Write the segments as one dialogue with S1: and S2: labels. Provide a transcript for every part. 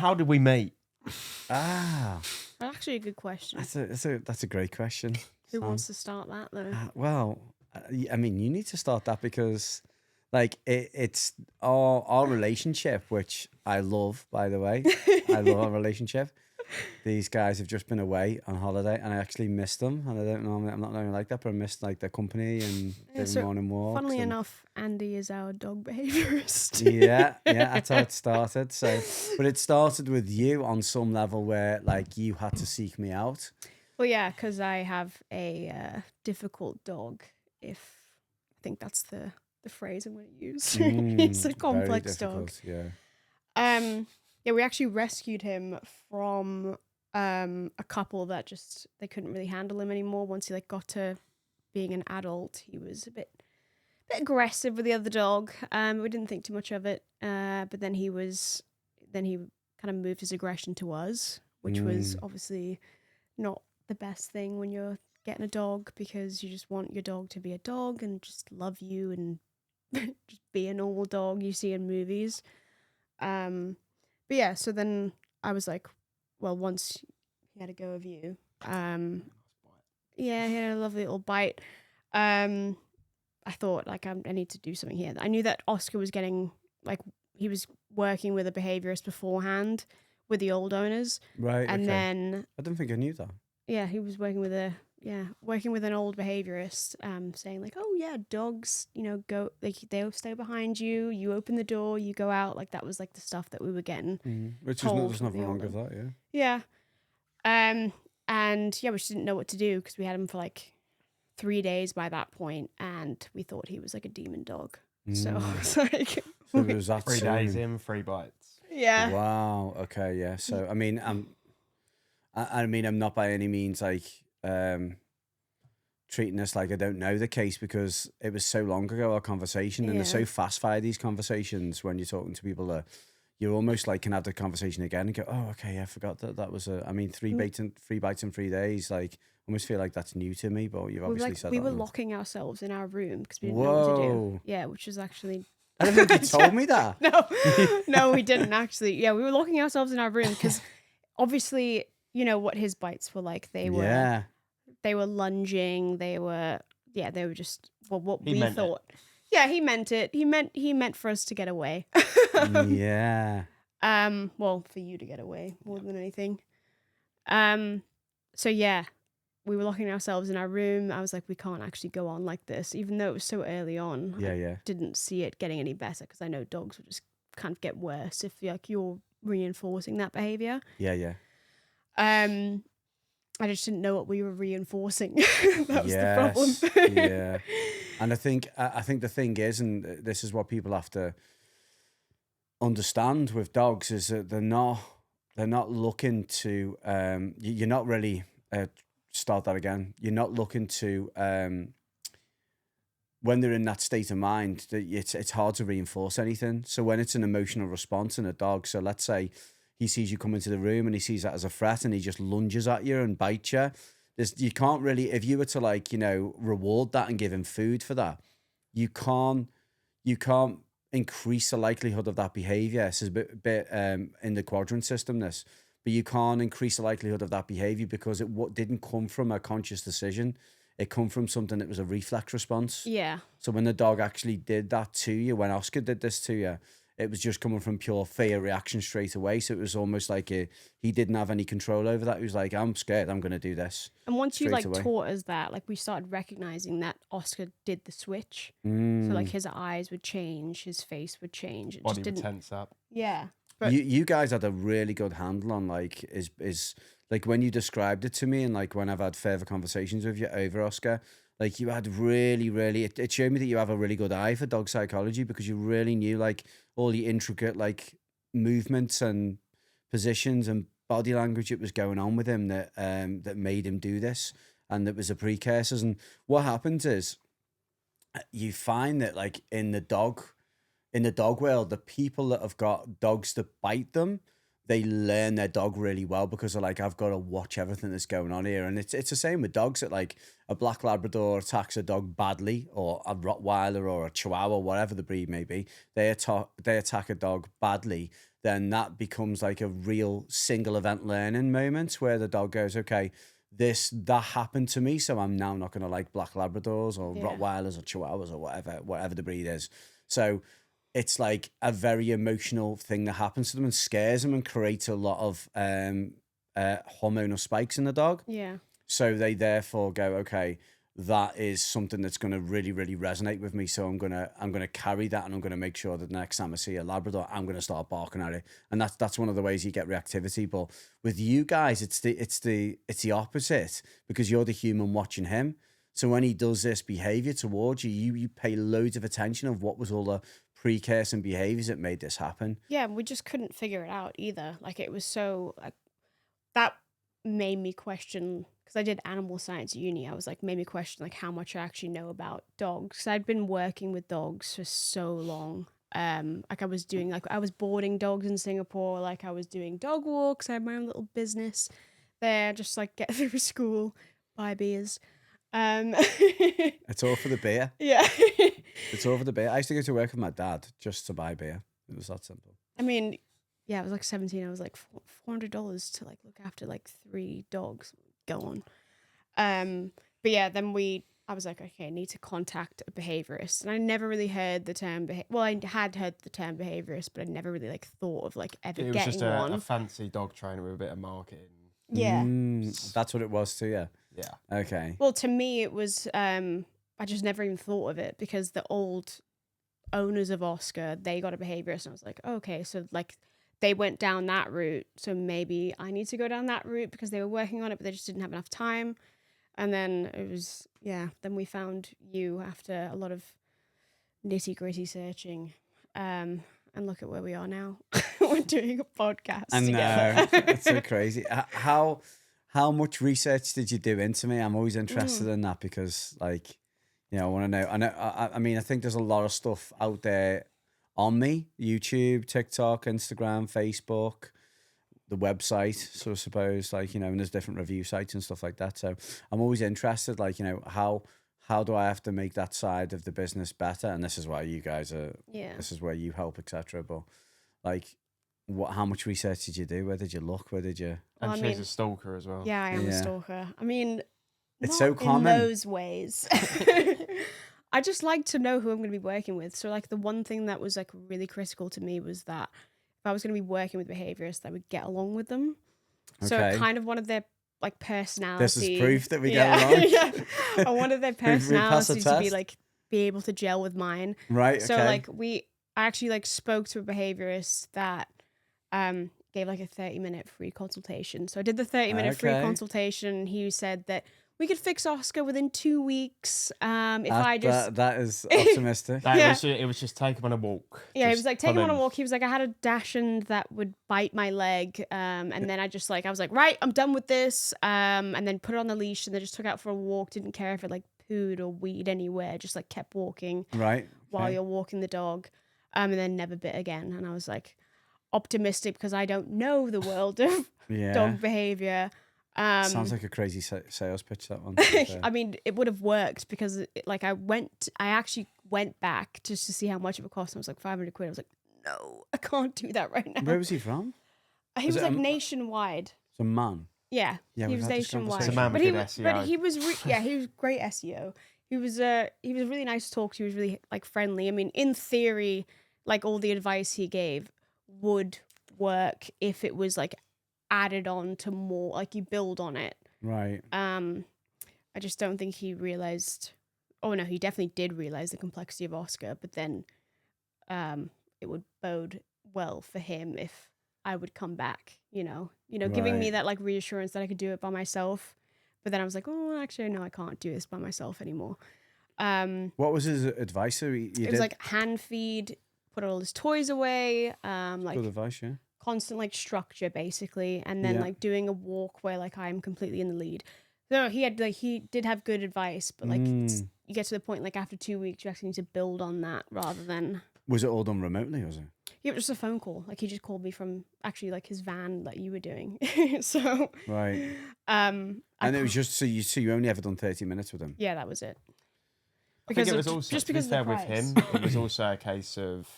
S1: how did we meet?
S2: Actually, a good question.
S3: That's a great question.
S2: Who wants to start that though?
S3: I mean, you need to start that because, like, it's our relationship, which I love, by the way. I love our relationship. These guys have just been away on holiday, and I actually missed them. And I'm not normally like that, but I missed like their company and doing morning walks.
S2: Funnily enough, Andy is our dog behaviorist.
S3: Yeah, that's how it started. So, but it started with you on some level where like you had to seek me out.
S2: Well, yeah, because I have a difficult dog. I think that's the phrase I'm going to use. He's a complex dog.
S3: Yeah.
S2: Yeah, we actually rescued him from a couple that just they couldn't really handle him anymore. Once he like got to being an adult, he was a bit aggressive with the other dog. We didn't think too much of it, but then he kind of moved his aggression to us, which was obviously not the best thing when you're getting a dog, because you just want your dog to be a dog and just love you and just be a normal dog you see in movies. But yeah, so then I was like, well, once he had a go of you, yeah, he had a lovely little bite. I thought like I need to do something here. I knew that Oscar was getting like he was working with a behaviorist beforehand with the old owners,
S3: Right.
S2: and then
S3: I don't think I knew that.
S2: Yeah, he was working with an old behaviorist, saying like, oh yeah, dogs, go like they'll stay behind you. You open the door, you go out. Like that was like the stuff that we were getting.
S3: Which is there's nothing wrong with that,
S2: yeah. Yeah, and yeah, we just didn't know what to do because we had him for like 3 days by that point, and we thought he was like a demon dog. So it's like,
S3: so it was that
S1: 3 days in, 3 bites.
S2: Yeah.
S3: Wow. Okay. Yeah. So I mean, I'm not by any means like treating this like I don't know the case, because it was so long ago, our conversation, and they're so fast fire, these conversations, when you're talking to people that you're almost like can have the conversation again and go, oh, okay, I forgot that was three bites in 3 days. Like, almost feel like that's new to me, but you've obviously said
S2: we
S3: that.
S2: were locking ourselves in our room because we didn't know what to do. Yeah, which was actually...
S3: I don't think you told me that.
S2: No, we didn't actually. Yeah, we were locking ourselves in our room because obviously, you know what his bites were like. They were lunging. They were just what we thought. Yeah, he meant it. He meant for us to get away.
S3: Yeah.
S2: Well, for you to get away more than anything. So yeah, we were locking ourselves in our room. I was like, we can't actually go on like this, even though it was so early on. I didn't see it getting any better because I know dogs would just kind of get worse if you're reinforcing that behavior.
S3: Yeah.
S2: I just didn't know what we were reinforcing. That was the problem.
S3: Yeah. And I think the thing is, and this is what people have to understand with dogs, is that they're not looking to you're not really start that again. You're not looking to when they're in that state of mind, it's hard to reinforce anything. So when it's an emotional response in a dog, so let's say he sees you come into the room and he sees that as a threat and he just lunges at you and bites you. You can't really, if you were to reward that and give him food for that, you can't increase the likelihood of that behavior. This is a bit in the quadrant system, this, but you can't increase the likelihood of that behavior because it didn't come from a conscious decision. It come from something that was a reflex response.
S2: Yeah.
S3: So when the dog actually did that to you, when Oscar did this to you, it was just coming from pure fear reaction straight away. So it was almost like he didn't have any control over that. He was like, I'm scared, I'm going to do this.
S2: And once you taught us that, we started recognizing that Oscar did the switch. So his eyes would change, his face would change. It
S1: Body would tense up.
S2: Yeah.
S3: But you guys had a really good handle on is when you described it to me, and when I've had further conversations with you over Oscar, you had really, really, it showed me that you have a really good eye for dog psychology, because you really knew all the intricate movements and positions and body language that was going on with him that made him do this, and that was the precursors. And what happens is you find that in the dog world, the people that have got dogs that bite them, they learn their dog really well, because they're I've got to watch everything that's going on here. And it's the same with dogs, that a black Labrador attacks a dog badly, or a Rottweiler or a Chihuahua, whatever the breed may be, they attack a dog badly. then that becomes like a real single event learning moment where the dog goes, okay, that happened to me, so I'm now not going to like black Labradors or
S2: Yeah.
S3: Rottweilers or Chihuahuas or whatever the breed is. So it's like a very emotional thing that happens to them and scares them and creates a lot of hormonal spikes in the dog.
S2: Yeah.
S3: So they therefore go, okay, that is something that's going to really, really resonate with me. So I'm gonna carry that, and I'm gonna make sure that the next time I see a Labrador, I'm gonna start barking at it. And that's one of the ways you get reactivity. But with you guys, it's the opposite, because you're the human watching him. So when he does this behavior towards you, you pay loads of attention of what was all the precursor behaviors that made this happen.
S2: Yeah, we just couldn't figure it out either. Like, it was so like, that made me question, because I did animal science at uni. I was like, made me question like how much I actually know about dogs. I'd been working with dogs for so long. Like I was boarding dogs in Singapore. Like I was doing dog walks. I had my own little business there, just like get through school, buy beers.
S3: It's all for the beer.
S2: Yeah.
S3: It's all for the beer. I used to go to work with my dad just to buy beer. It was that simple.
S2: I mean, yeah, I was like 17. I was like $400 to like look after like 3 dogs. Go on. But yeah, then I was like, okay, I need to contact a behaviorist. And I never really heard the term, I had heard the term behaviorist, but I never really like thought of like ever
S1: It was
S2: getting
S1: just
S2: one.
S1: a fancy dog trainer with a bit of marketing.
S2: Yeah.
S3: That's what it was to you.
S1: Yeah.
S3: Okay.
S2: Well, to me, it was, I just never even thought of it, because the old owners of Oscar, they got a behaviorist. And I was like, oh, okay, so like they went down that route. So maybe I need to go down that route, because they were working on it, but they just didn't have enough time. And then it was, then we found you after a lot of nitty gritty searching. And look at where we are now. We're doing a podcast together.
S3: It's so crazy. How much research did you do into me? I'm always interested in that, because like, I want to know. I mean, I think there's a lot of stuff out there on me: YouTube, TikTok, Instagram, Facebook, the website. So I suppose, like, and there's different review sites and stuff like that. So I'm always interested, like, how do I have to make that side of the business better? And this is why you guys are.
S2: Yeah.
S3: This is where you help, etc. But like, how much research did you do? Where did you look? Where did you?
S1: And
S2: I
S1: she's
S2: mean,
S1: a stalker as well.
S2: Yeah, I am a
S3: Yeah.
S2: stalker. I mean,
S3: It's
S2: not
S3: so common.
S2: in those ways. I just like to know who I'm going to be working with. So like the one thing that was like really critical to me was that if I was going to be working with behaviorists, I would get along with them. So
S3: Okay.
S2: kind of one of their like personality.
S3: This is proof that we get along.
S2: Yeah. I wanted their
S3: We passed the
S2: personalities to be
S3: test.
S2: like be able to gel with mine.
S3: Right.
S2: So
S3: okay.
S2: like I actually like spoke to a behaviorist that gave like a 30-minute free consultation. So I did the 30-minute free
S3: Okay.
S2: consultation, and he said that we could fix Oscar within 2 weeks. I just
S3: that is optimistic.
S1: It was just take him on a walk.
S2: he was
S1: Just
S2: like, take him
S1: pull
S2: on a walk. He was like, I had a Dachshund that would bite my leg. And then I was like, right, I'm done with this. And then put it on the leash, and then just took it out for a walk. Didn't care if it like pooed or weed anywhere. Just like kept walking
S3: Right.
S2: while
S3: okay.
S2: you're walking the dog. And then never bit again. And I was like optimistic, because I don't know the world of
S3: Yeah.
S2: dog behavior.
S3: Sounds like a crazy sales pitch, that one. to be fair.
S2: I mean, it would have worked, because I actually went back just to see how much it would cost. And I was like, 500 quid. I was like, no, I can't do that right now.
S3: Where was he from?
S2: He
S3: Was
S2: was
S3: it
S2: like
S3: a-
S2: nationwide.
S3: Some man.
S2: Yeah,
S3: Yeah,
S2: he
S3: we've
S2: was
S3: had this
S2: nationwide.
S1: It's a man
S2: But
S1: with
S2: he
S1: good
S2: was, but
S1: SEO.
S2: he was, he was great SEO. He was really nice to talk to. He was really like friendly. I mean, in theory, like all the advice he gave would work if it was like added on to more, like you build on it.
S3: Right.
S2: I just don't think he realized. Oh no, he definitely did realize the complexity of Oscar, but then it would bode well for him if I would come back, giving me
S3: Right.
S2: that like reassurance that I could do it by myself. But then I was like, oh, actually, no, I can't do this by myself anymore.
S3: What was his advice? So you
S2: It
S3: did
S2: was like hand feed, put all his toys away, like
S3: good advice, yeah.
S2: constant like structure basically, and then
S3: Yeah.
S2: like doing a walk where like I'm completely in the lead. So he did have good advice, but like you get to the point like after 2 weeks you actually need to build on that rather than.
S3: Was it all done remotely, was it?
S2: Yeah, it was just a phone call. Like he just called me from actually like his van that you were doing. So
S3: Right.
S2: and
S3: And it was just so you only ever done 30 minutes with him.
S2: yeah, that was it.
S1: I think it was
S2: of-
S1: also
S2: just
S1: to be
S2: because of the
S1: fair with
S2: price.
S1: him. It was also a case of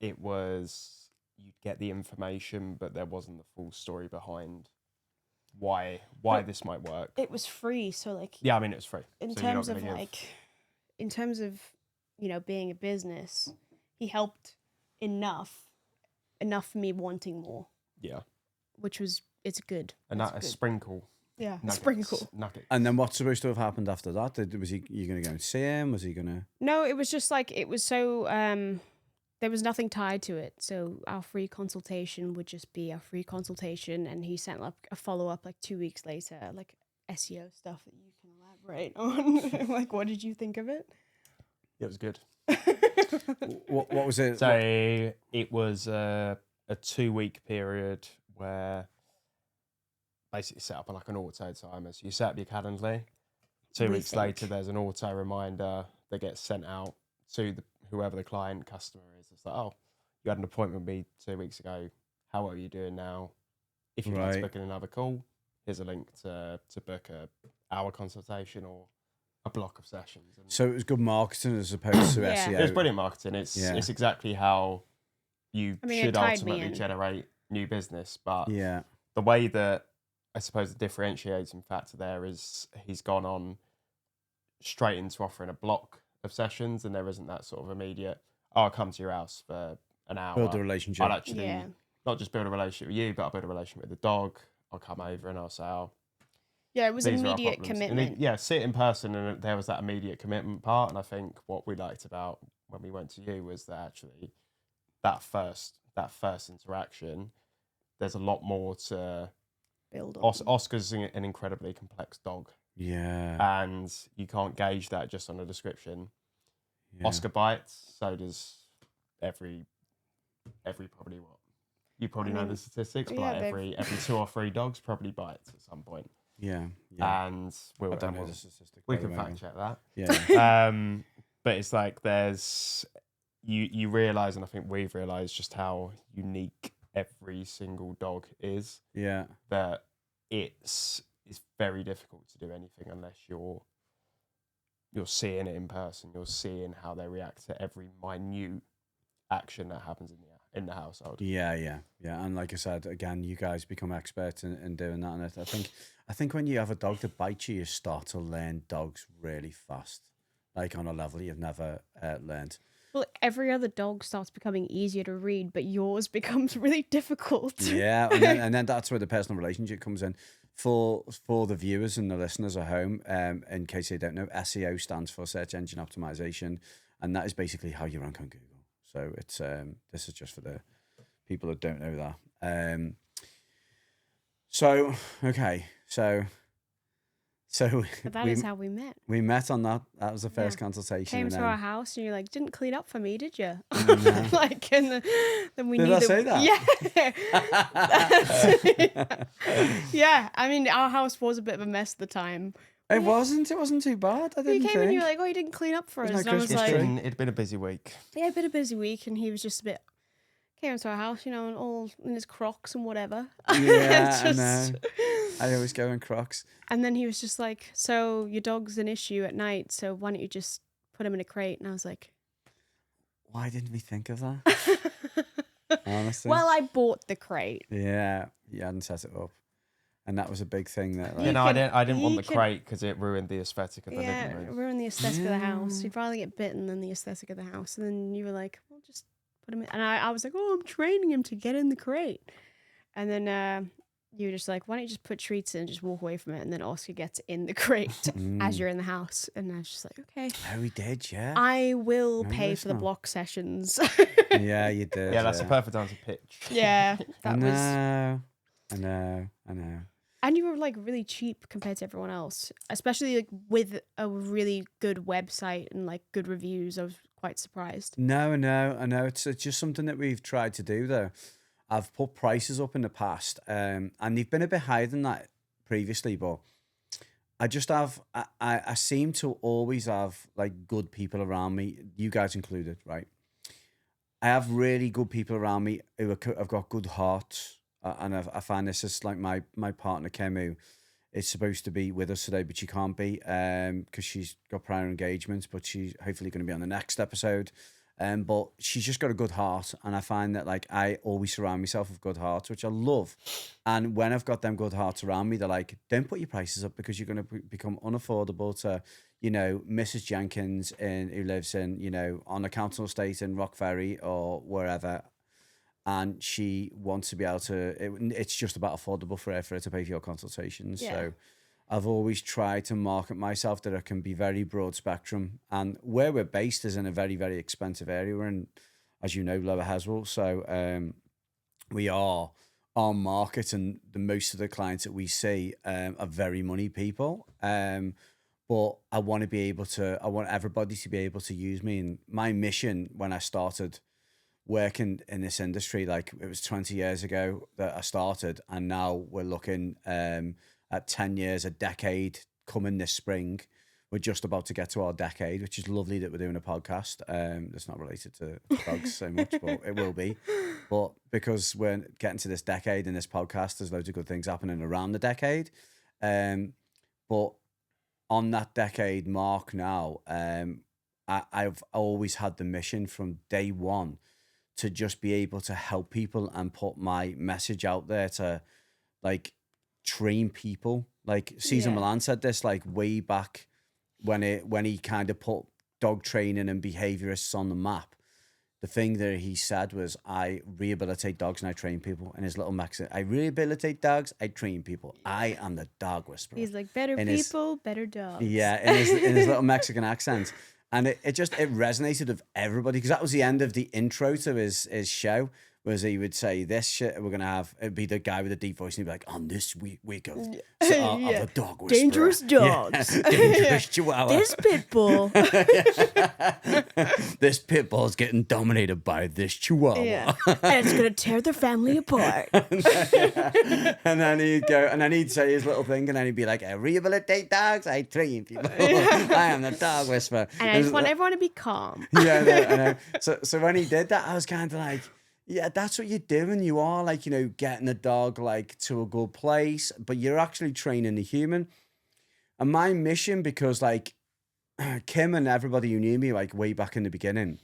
S1: it was you'd get the information, but there wasn't the full story behind why
S2: But
S1: this might work.
S2: It was free, so like
S1: Yeah, I mean, it was free.
S2: in
S1: so you're not
S2: terms of
S1: gonna give-
S2: like, in terms of, you know, being a business, he helped enough for me wanting more,
S1: yeah,
S2: which was it's good.
S1: and
S2: That's
S1: that a
S2: good.
S1: sprinkle.
S2: Yeah,
S1: Nuggets,
S2: sprinkle.
S1: nuggets.
S3: And then what's supposed to have happened after that? Was you going to go and see him? Was he going to?
S2: No, it was just like it was so there was nothing tied to it. So our free consultation would just be a free consultation, and he sent like a follow up like 2 weeks later, like SEO stuff that you can elaborate on. Like, what did you think of it?
S1: It was good.
S3: What was it?
S1: So it was a 2-week period where basically set up like an auto timer. So you set up your Calendly. 2 weeks
S2: Rethink.
S1: later, there's an auto reminder that gets sent out to whoever the client customer is. It's like, oh, you had an appointment with me 2 weeks ago. How are you doing now? If you'd like to
S3: Right.
S1: book in another call, here's a link to book a hour consultation or a block of sessions. And
S3: So it was good marketing as opposed to
S2: Yeah.
S3: SEO.
S1: it was brilliant marketing. It's
S3: Yeah.
S1: it's exactly how you
S2: I mean, it
S1: should
S2: tied me
S1: ultimately
S2: in.
S1: generate new business. But
S3: Yeah.
S1: the way that I suppose the differentiating factor there is he's gone on straight into offering a block of sessions, and there isn't that sort of immediate, oh, I'll come to your house for an hour.
S3: Build a relationship.
S1: I'll actually
S2: Yeah.
S1: not just build a relationship with you, but I'll build a relationship with the dog. I'll come over and I'll say, oh,
S2: Yeah, it was
S1: these are our
S2: immediate
S1: problems. And
S2: commitment.
S1: yeah, see it in person, and there was that immediate commitment part. And I think what we liked about when we went to you was that actually that first interaction, there's a lot more to.
S2: Build on.
S1: Oscar's an incredibly complex dog,
S3: Yeah.
S1: and you can't gauge that just on a description.
S3: Yeah.
S1: Oscar bites, so does every probably what you probably know
S2: mean,
S1: the statistics, but
S2: yeah,
S1: like
S2: they've-
S1: every 2 or 3 dogs probably bites at some point.
S3: Yeah. Yeah.
S1: And we'll,
S3: I don't
S1: and
S3: know
S1: we'll-
S3: the statistic.
S1: we
S3: by the
S1: can
S3: way.
S1: fact check that.
S3: Yeah.
S1: But it's like there's you realize, and I think we've realized just how unique every single dog is.
S3: Yeah.
S1: That it's very difficult to do anything unless you're seeing it in person. You're seeing how they react to every minute action that happens in the household.
S3: Yeah, and like I said, again, you guys become experts in doing that. And I think when you have a dog that bites you, you start to learn dogs really fast, like on a level you've never learned.
S2: Well, every other dog starts becoming easier to read, but yours becomes really difficult.
S3: Yeah, and then that's where the personal relationship comes in. For the viewers and the listeners at home, in case they don't know, SEO stands for search engine optimization, and that is basically how you rank on Google. So it's this is just for the people that don't know that. So okay, so
S2: But that is how we met.
S3: we met on that. That was the first
S2: Yeah.
S3: consultation.
S2: Came
S3: and
S2: to
S3: then-
S2: our house and you're like, didn't clean up for me, did you?
S3: No.
S2: Like, and then we
S3: Did
S2: knew
S3: I
S2: that.
S3: say that?
S2: Yeah. Yeah. I mean, our house was a bit of a mess at the time.
S3: It wasn't too bad. I
S2: You
S3: didn't
S2: came
S3: think.
S2: and you were like, oh, you didn't clean up for us.
S3: Isn't that
S2: And I was
S3: Christmas
S2: like,
S3: tree?
S1: It'd been a busy week.
S2: yeah, a bit of a busy week. And he was just a bit, came to our house, you know, and all in his Crocs and whatever.
S3: Yeah, I
S2: Just-
S3: know. I always go in Crocs.
S2: And then he was just like, so your dog's an issue at night, so why don't you just put him in a crate? And I was like,
S3: Why didn't we think of that? Honestly.
S2: well, I bought the crate.
S3: Yeah, you hadn't set it up, and that was a big thing. That
S2: You
S3: like,
S1: No, I didn't want
S2: you
S1: the
S2: can-
S1: crate because it ruined the aesthetic of the
S2: Yeah,
S1: living room.
S2: ruin the aesthetic of the house.
S3: Yeah.
S2: You'd rather get bitten than the aesthetic of the house. And then you were like, well, just put him in. And I was like, oh, I'm training him to get in the crate. And then you were just like, why don't you just put treats in and just walk away from it? And then Oscar gets in the crate as you're in the house. And I was just like, okay,
S3: oh, we did, yeah.
S2: I will
S3: Remember
S2: pay
S3: this
S2: for the
S3: now?
S2: block sessions.
S3: Yeah, you did.
S1: Yeah, that's a perfect time to pitch.
S2: Yeah,
S3: I
S2: that
S3: know,
S2: was.
S3: I know.
S2: And you were like really cheap compared to everyone else, especially like with a really good website and like good reviews. I was quite surprised.
S3: No, I know. It's just something that we've tried to do though. I've put prices up in the past, and they've been a bit higher than that previously, but I just have, I seem to always have like good people around me, you guys included, right? I have really good people around me who have got good hearts, and I find this is like my partner Kim, who is supposed to be with us today, but she can't be because she's got prior engagements, but she's hopefully going to be on the next episode. But she's just got a good heart, and I find that like I always surround myself with good hearts, which I love. And when I've got them good hearts around me, they're like, don't put your prices up because you're going to become unaffordable to, you know, Mrs. Jenkins who lives in, you know, on a council estate in Rock Ferry or wherever. And she wants to be able to, it's just about affordable for her to pay for your consultations.
S2: Yeah.
S3: So I've always tried to market myself that I can be very broad spectrum. And where we're based is in a very, very expensive area. We're in, as you know, Lower Haswell. So we are on market, and the most of the clients that we see are very money people. But I want to be able to, I want everybody to be able to use me. And my mission when I started working in this industry, like it was 20 years ago that I started, and now we're looking at 10 years, a decade coming this spring. We're just about to get to our decade, which is lovely that we're doing a podcast. That's not related to dogs so much, but it will be. But because we're getting to this decade in this podcast, there's loads of good things happening around the decade. But on that decade mark now, I've always had the mission from day one to just be able to help people and put my message out there to like train people. Like Cesar Millan said this like way back when he kind of put dog training and behaviorists on the map. The thing that he said was, I rehabilitate dogs and I train people. And his little Mexican, I rehabilitate dogs, I train people. I am the dog whisperer.
S2: He's like, better people, better dogs.
S3: Yeah, in his little Mexican accent. And it resonated with everybody, because that was the end of the intro to his show, was he would say, this shit we're going to have, it'd be the guy with the deep voice, and he'd be like, on this week of the dog whisperer.
S2: Dangerous dogs.
S3: Yeah. Dangerous chihuahua.
S2: This pit bull.
S3: This pit bull's getting dominated by this chihuahua.
S2: Yeah. And it's going to tear their family apart.
S3: And then he'd go, and then he'd say his little thing, and then he'd be like, I rehabilitate dogs, I train people. I am the dog whisperer.
S2: And I just want everyone to be calm.
S3: Yeah, I know. So when he did that, I was kind of like, yeah, that's what you're doing. You are like, you know, getting the dog like to a good place, but you're actually training the human. And my mission, because like Kim and everybody who knew me like way back in the beginning,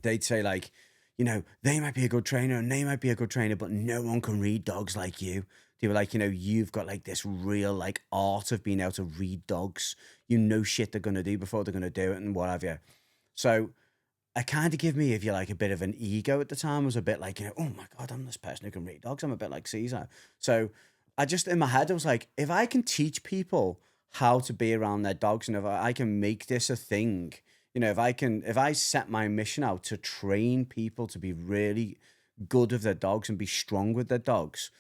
S3: they'd say like, you know, they might be a good trainer and they might be a good trainer, but no one can read dogs like you. They were like, you know, you've got like this real like art of being able to read dogs. You know shit they're going to do before they're going to do it and what have you. So I kind of give me, if you like, a bit of an ego at the time. I was a bit like, you know, oh my God, I'm this person who can read dogs. I'm a bit like Caesar. So I just, in my head, I was like, if I can teach people how to be around their dogs, and if I can make this a thing, you know, if I set my mission out to train people to be really good with their dogs and be strong with their dogs,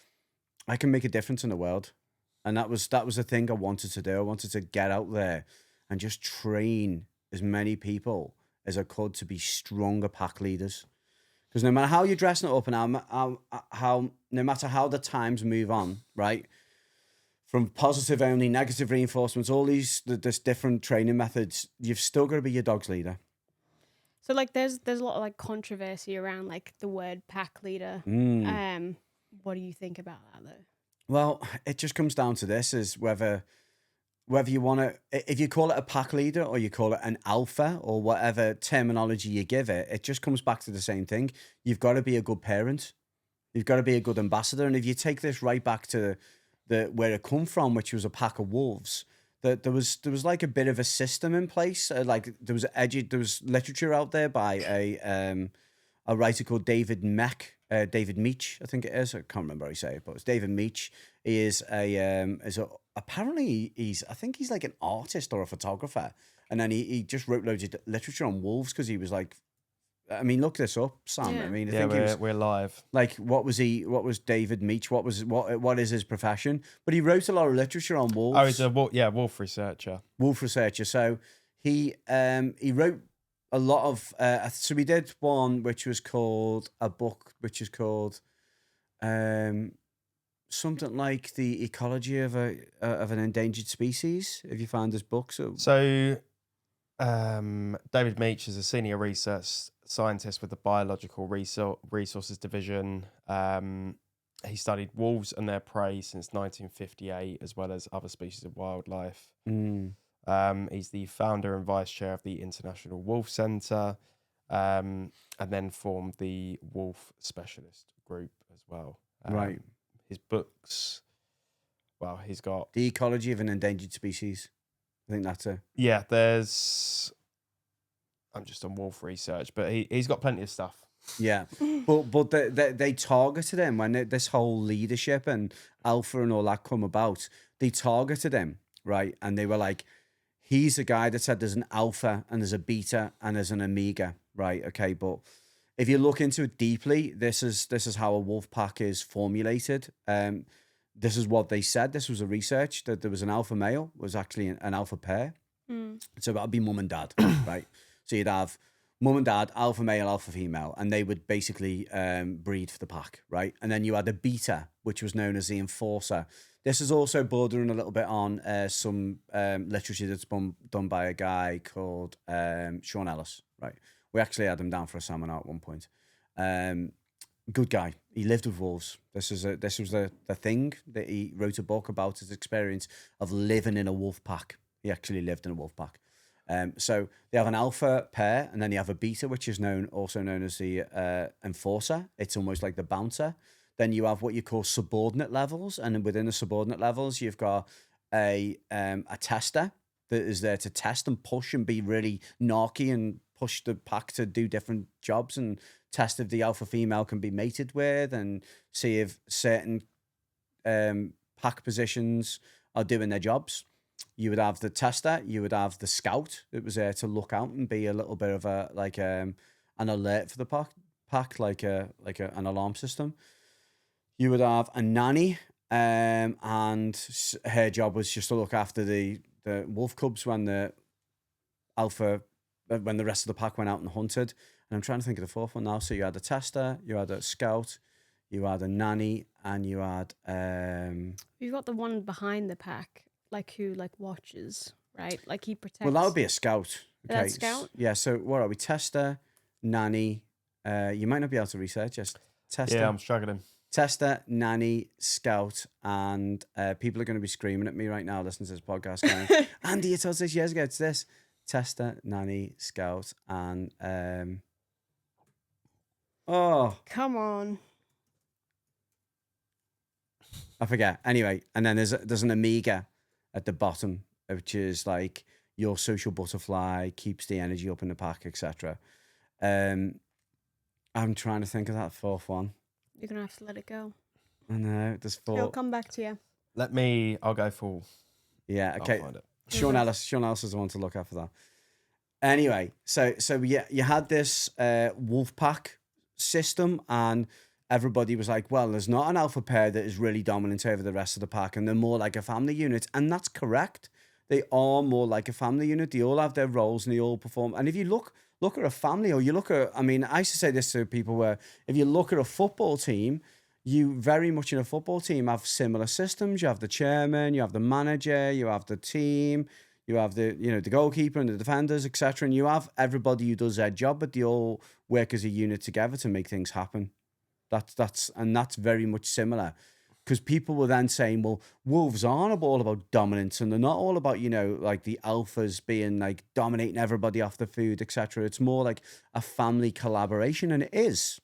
S3: I can make a difference in the world. And that was the thing I wanted to do. I wanted to get out there and just train as many people as I could to be stronger pack leaders. Because no matter how you're dressing it up and how no matter how the times move on, right? From positive only, negative reinforcements, all these different training methods, you've still got to be your dog's leader.
S2: So like there's a lot of like controversy around like the word pack leader. What do you think about that though?
S3: Well, it just comes down to this, is whether you want to, if you call it a pack leader or you call it an alpha or whatever terminology you give it, it just comes back to the same thing. You've got to be a good parent. You've got to be a good ambassador. And if you take this right back to where it come from, which was a pack of wolves, that there was like a bit of a system in place. Like there was literature out there by a writer called David Meach, I think it is. I can't remember how you say it, but it's David Meach. He is apparently I think he's like an artist or a photographer. And then he just wrote loads of literature on wolves because he was like, I mean, look this up, Sam.
S2: Yeah.
S3: I mean, I
S1: Yeah,
S3: think
S1: we're live.
S3: like, what was David Meach? What is his profession? But he wrote a lot of literature on wolves.
S1: Oh, he's a wolf researcher.
S3: Wolf researcher. So he wrote a lot of so we did one which was called something like The Ecology of an Endangered Species. If you found this book,
S1: So David Meach is a senior research scientist with the Biological Resources Division. He studied wolves and their prey since 1958, as well as other species of wildlife. He's the founder and vice chair of the International Wolf Centre. and then formed the wolf specialist group as well.
S3: Right.
S1: His books, well, he's got
S3: The Ecology of an Endangered Species. I think that's it.
S1: yeah. I'm just on wolf research, but he's got plenty of stuff.
S3: Yeah, but they targeted him when this whole leadership and alpha and all that come about. They targeted him, right? And they were like, he's a guy that said there's an alpha and there's a beta and there's an omega, right? Okay, but if you look into it deeply, this is how a wolf pack is formulated. This is what they said. This was a research that there was an alpha male, was actually an alpha pair. So that'd be mum and dad, right? So you'd have mum and dad, alpha male, alpha female, and they would basically breed for the pack, right? And then you had a beta, which was known as the enforcer. This is also bordering a little bit on some literature that's done by a guy called Sean Ellis, right? We actually had him down for a seminar at one point. Good guy. He lived with wolves. This was the thing that he wrote a book about, his experience of living in a wolf pack. He actually lived in a wolf pack. So they have an alpha pair, and then you have a beta, which is also known as the enforcer. It's almost like the bouncer. Then you have what you call subordinate levels, and within the subordinate levels, you've got a tester that is there to test and push and be really narky and push the pack to do different jobs and test if the alpha female can be mated with and see if certain pack positions are doing their jobs. You would have the tester, you would have the scout that was there to look out and be a little bit of an alert for the pack, like an alarm system. You would have a nanny, and her job was just to look after the wolf cubs when the rest of the pack went out and hunted. And I'm trying to think of the fourth one now. So you had a tester, you had a scout, you had a nanny, and you had
S2: You've got the one behind the pack, who watches, right? Like he protects.
S3: Well, that would be a scout. Okay.
S2: That's scout?
S3: Yeah. So what are we? Tester, nanny. You might not be able to research. Just tester.
S1: Yeah, I'm struggling.
S3: Tester, nanny, scout, and people are going to be screaming at me right now listening to this podcast going, Andy, you told us this years ago. It's this. Tester, nanny, scout, and
S2: Come on.
S3: I forget. Anyway, and then there's an omega at the bottom, which is like your social butterfly, keeps the energy up in the pack, etc. I'm trying to think of that fourth one.
S2: You're going to have to let it go.
S3: I know, there's four.
S2: It'll come back to you.
S1: I'll go full.
S3: Yeah, okay.
S1: I'll find it.
S3: Sean Ellis is the one to look after that. Anyway, so yeah, you had this wolf pack system, and everybody was like, well, there's not an alpha pair that is really dominant over the rest of the pack, and they're more like a family unit. And that's correct. They are more like a family unit. They all have their roles and they all perform. And if you look at a family, or you look at, I mean, I used to say this to people where if you look at a football team, you very much in a football team have similar systems. You have the chairman, you have the manager, you have the team, you have the goalkeeper and the defenders, etc. And you have everybody who does their job, but they all work as a unit together to make things happen. That's very much similar, because people were then saying, well, wolves aren't all about dominance, and they're not all about, like the alphas being like dominating everybody off the food, etc. It's more like a family collaboration, and it is.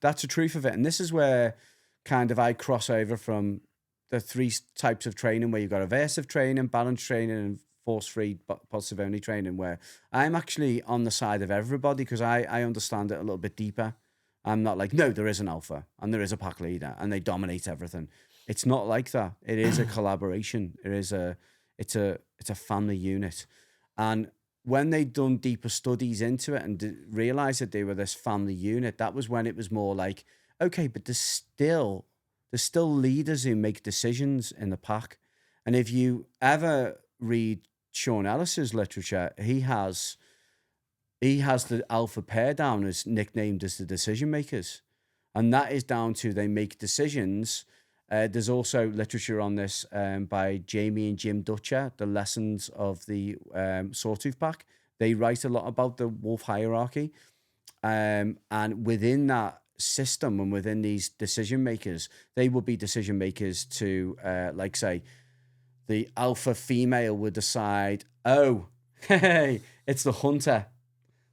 S3: That's the truth of it. And this is where kind of I cross over from the three types of training, where you've got aversive training, balance training, and force-free, positive only training, where I'm actually on the side of everybody, because I understand it a little bit deeper. I'm not like, no, there is an alpha and there is a pack leader and they dominate everything. It's not like that. It is a collaboration. It's a family unit. And when they'd done deeper studies into it and realized that they were this family unit, that was when it was more like, okay, but there's still leaders who make decisions in the pack. And if you ever read Sean Ellis's literature, he has the alpha pair down as nicknamed as the decision makers. And that is down to they make decisions. There's also literature on this by Jamie and Jim Dutcher, the lessons of the Sawtooth Pack. They write a lot about the wolf hierarchy. And within that system and within these decision makers, they will be decision makers to, like, say, the alpha female would decide, oh, hey, it's the hunter.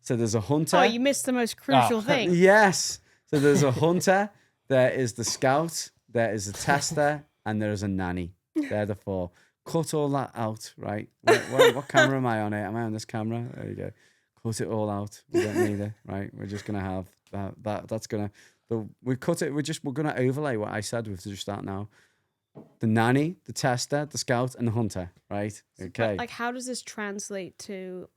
S3: So there's a hunter.
S2: Oh, you missed the most crucial thing.
S3: Yes. So there's a hunter, there is the scout, there is a tester, and there is a nanny. They're the 4. Cut all that out, right? What camera am I on here? Am I on this camera? There you go. Cut it all out. We don't need it, right? We're just gonna have that's gonna we cut it. We're gonna overlay what I said with just that now. The nanny, the tester, the scout, and the hunter, right? Okay.
S2: But, like, how does this translate to,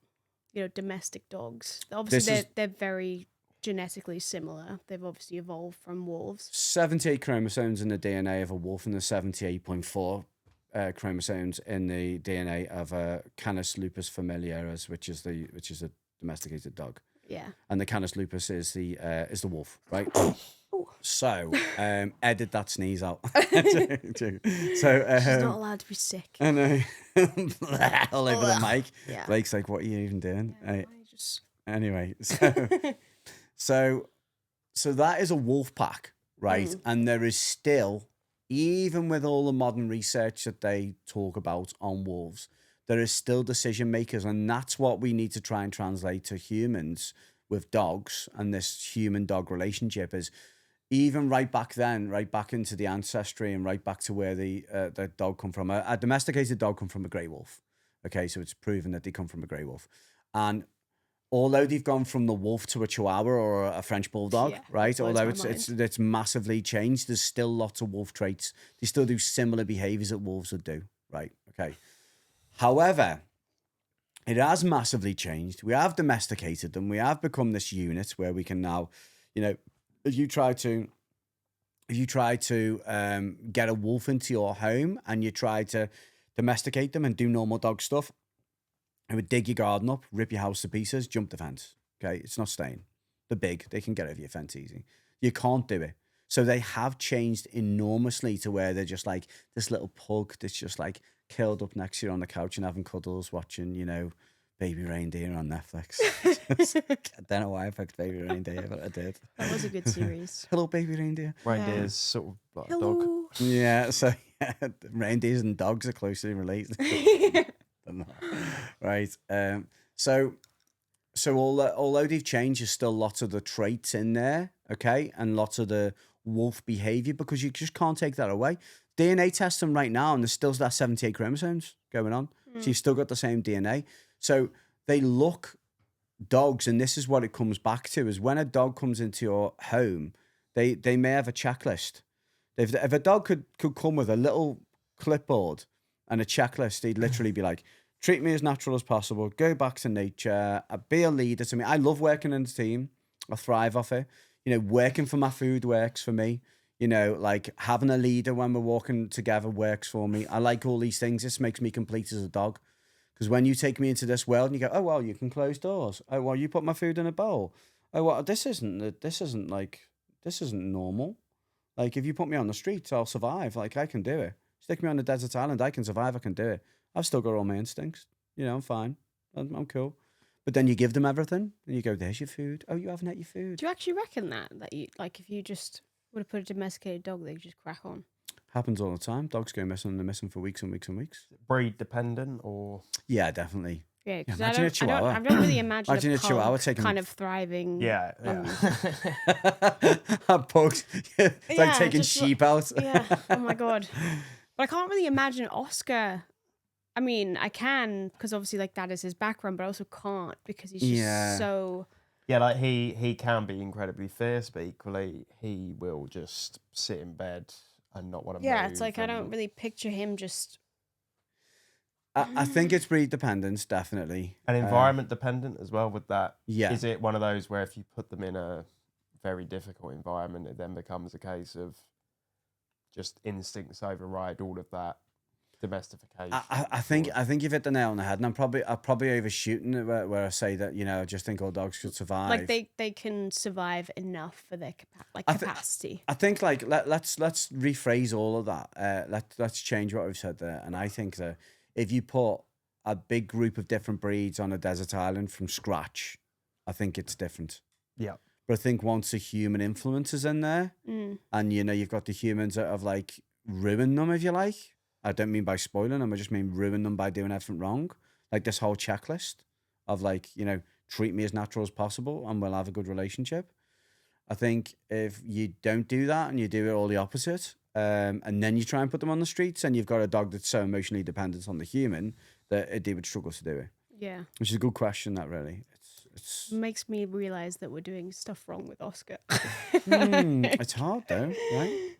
S2: domestic dogs? Obviously, they're very genetically similar. They've obviously evolved from wolves.
S3: 78 chromosomes in the DNA of a wolf, and there's 78.4 chromosomes in the DNA of a Canis lupus familiaris, which is a domesticated dog.
S2: Yeah.
S3: And the Canis lupus is the wolf, right? So, edit that sneeze out. So,
S2: She's not allowed to be sick.
S3: I know. All over the mic.
S2: Yeah.
S3: Blake's like, what are you even doing?
S2: Yeah, just...
S3: Anyway, so that is a wolf pack, right? And there is still, even with all the modern research that they talk about on wolves, there is still decision makers, and that's what we need to try and translate to humans with dogs and this human-dog relationship is even right back then, right back into the ancestry and right back to where the dog come from. A domesticated dog come from a grey wolf. Okay, so it's proven that they come from a grey wolf. And although they've gone from the wolf to a Chihuahua or a French Bulldog, right? Although it's massively changed, there's still lots of wolf traits. They still do similar behaviours that wolves would do, right? Okay. However, it has massively changed. We have domesticated them. We have become this unit where we can now, if you try to get a wolf into your home and you try to domesticate them and do normal dog stuff, it would dig your garden up, rip your house to pieces, jump the fence. Okay, it's not staying. They're big. They can get over your fence easy. You can't do it. So they have changed enormously to where they're just like this little pug that's just like curled up next to you on the couch and having cuddles, watching, Baby Reindeer on Netflix. I don't know why I picked Baby Reindeer, but I did.
S2: That was a good series.
S3: Hello, Baby Reindeer.
S1: Reindeer's sort of like a
S2: Hello.
S1: dog.
S3: Yeah, so reindeers and dogs are closely related. Right. So although they've changed, there's still lots of the traits in there, okay, and lots of the wolf behavior because you just can't take that away. DNA testing right now, and there's still that 78 chromosomes going on, so you've still got the same DNA. So they look dogs, and this is what it comes back to: is when a dog comes into your home, they may have a checklist. If a dog could come with a little clipboard and a checklist, they'd literally be like, treat me as natural as possible, go back to nature, be a leader to me. I love working in a team. I thrive off it. Working for my food works for me. Like having a leader when we're walking together works for me. I like all these things. This makes me complete as a dog. Because when you take me into this world and you go, oh, well, you can close doors. Oh, well, you put my food in a bowl. Oh, well, this isn't normal. Like, if you put me on the streets, I'll survive. Like, I can do it. Stick me on a desert island, I can survive, I can do it. I've still got all my instincts. I'm fine. I'm cool. But then you give them everything, and you go, there's your food. Oh, you haven't had your food.
S2: Do you actually reckon that you, like, if you just would have put a domesticated dog, they'd just crack on?
S3: Happens all the time. Dogs go missing, and they're missing for weeks and weeks and weeks.
S1: Breed dependent, or?
S3: Yeah, definitely.
S2: Yeah, because
S3: imagine a Chihuahua.
S2: I don't really imagine a
S3: Chihuahua
S2: pug
S3: taking
S2: kind of thriving.
S1: Yeah.
S3: Pugs. It's like taking sheep out.
S2: Yeah. Oh my God. But I can't really imagine Oscar. I mean, I can, because obviously, like, that is his background, but I also can't because he's just so.
S1: Yeah, like he can be incredibly fierce, but equally he will just sit in bed and not want to move.
S2: Yeah, it's like I don't really picture him just.
S3: I think it's breed dependence, definitely.
S1: And environment dependent as well with that.
S3: Yeah.
S1: Is it one of those where if you put them in a very difficult environment, it then becomes a case of just instincts override all of that domestication?
S3: I think you've hit the nail on the head, and I'm probably overshooting it where I say that, I just think all dogs should survive.
S2: Like they can survive enough for their capacity.
S3: I think like let's rephrase all of that. Let's change what we've said there. And I think that if you put a big group of different breeds on a desert island from scratch, I think it's different.
S1: Yeah.
S3: But I think once a human influence is in there, and you've got the humans that have like ruined them, if you like. I don't mean by spoiling them, I just mean ruin them by doing everything wrong. Like this whole checklist of like, treat me as natural as possible, and we'll have a good relationship. I think if you don't do that and you do it all the opposite, and then you try and put them on the streets, and you've got a dog that's so emotionally dependent on the human that they would struggle to do it.
S2: Yeah.
S3: Which is a good question, that really. It's
S2: Makes me realize that we're doing stuff wrong with Oscar.
S3: it's hard though, right?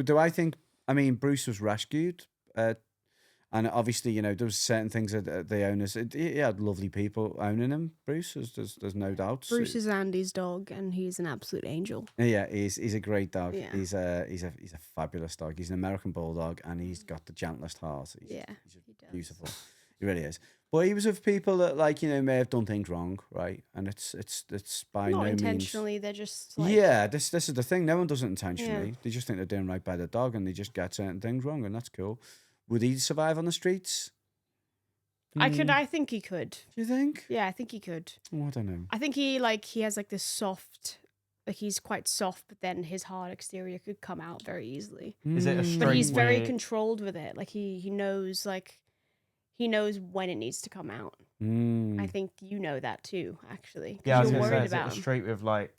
S3: Do I think? I mean, Bruce was rescued, and obviously, you know, there was certain things that the owners. He had lovely people owning him. Bruce, there's no doubt.
S2: Bruce is Andy's dog, and he's an absolute angel.
S3: Yeah, he's a great dog.
S2: Yeah.
S3: He's a fabulous dog. He's an American bulldog, and he's got the gentlest heart. He's
S2: He does.
S3: beautiful. He really is. But he was with people that, like, you know, may have done things wrong, right? And it's by
S2: Not
S3: no means
S2: intentionally. They're just like,
S3: yeah. This is the thing. No one does it intentionally. They just think they're doing right by the dog, and they just get certain things wrong, and that's cool. Would he survive on the streets?
S2: I think he could.
S3: Do you think?
S2: Yeah, I think he could.
S3: Oh, I don't know.
S2: I think he has like this soft, like he's quite soft, but then his hard exterior could come out very easily.
S1: Is it a
S3: Mm.
S1: straight
S2: But he's very
S1: way-
S2: controlled with it. Like he knows when it needs to come out.
S3: Mm.
S2: I think you know that too, actually. 'Cause
S1: Yeah, I was
S2: you're
S1: going to
S2: worried
S1: say, is
S2: about
S1: it a
S2: him.
S1: street with like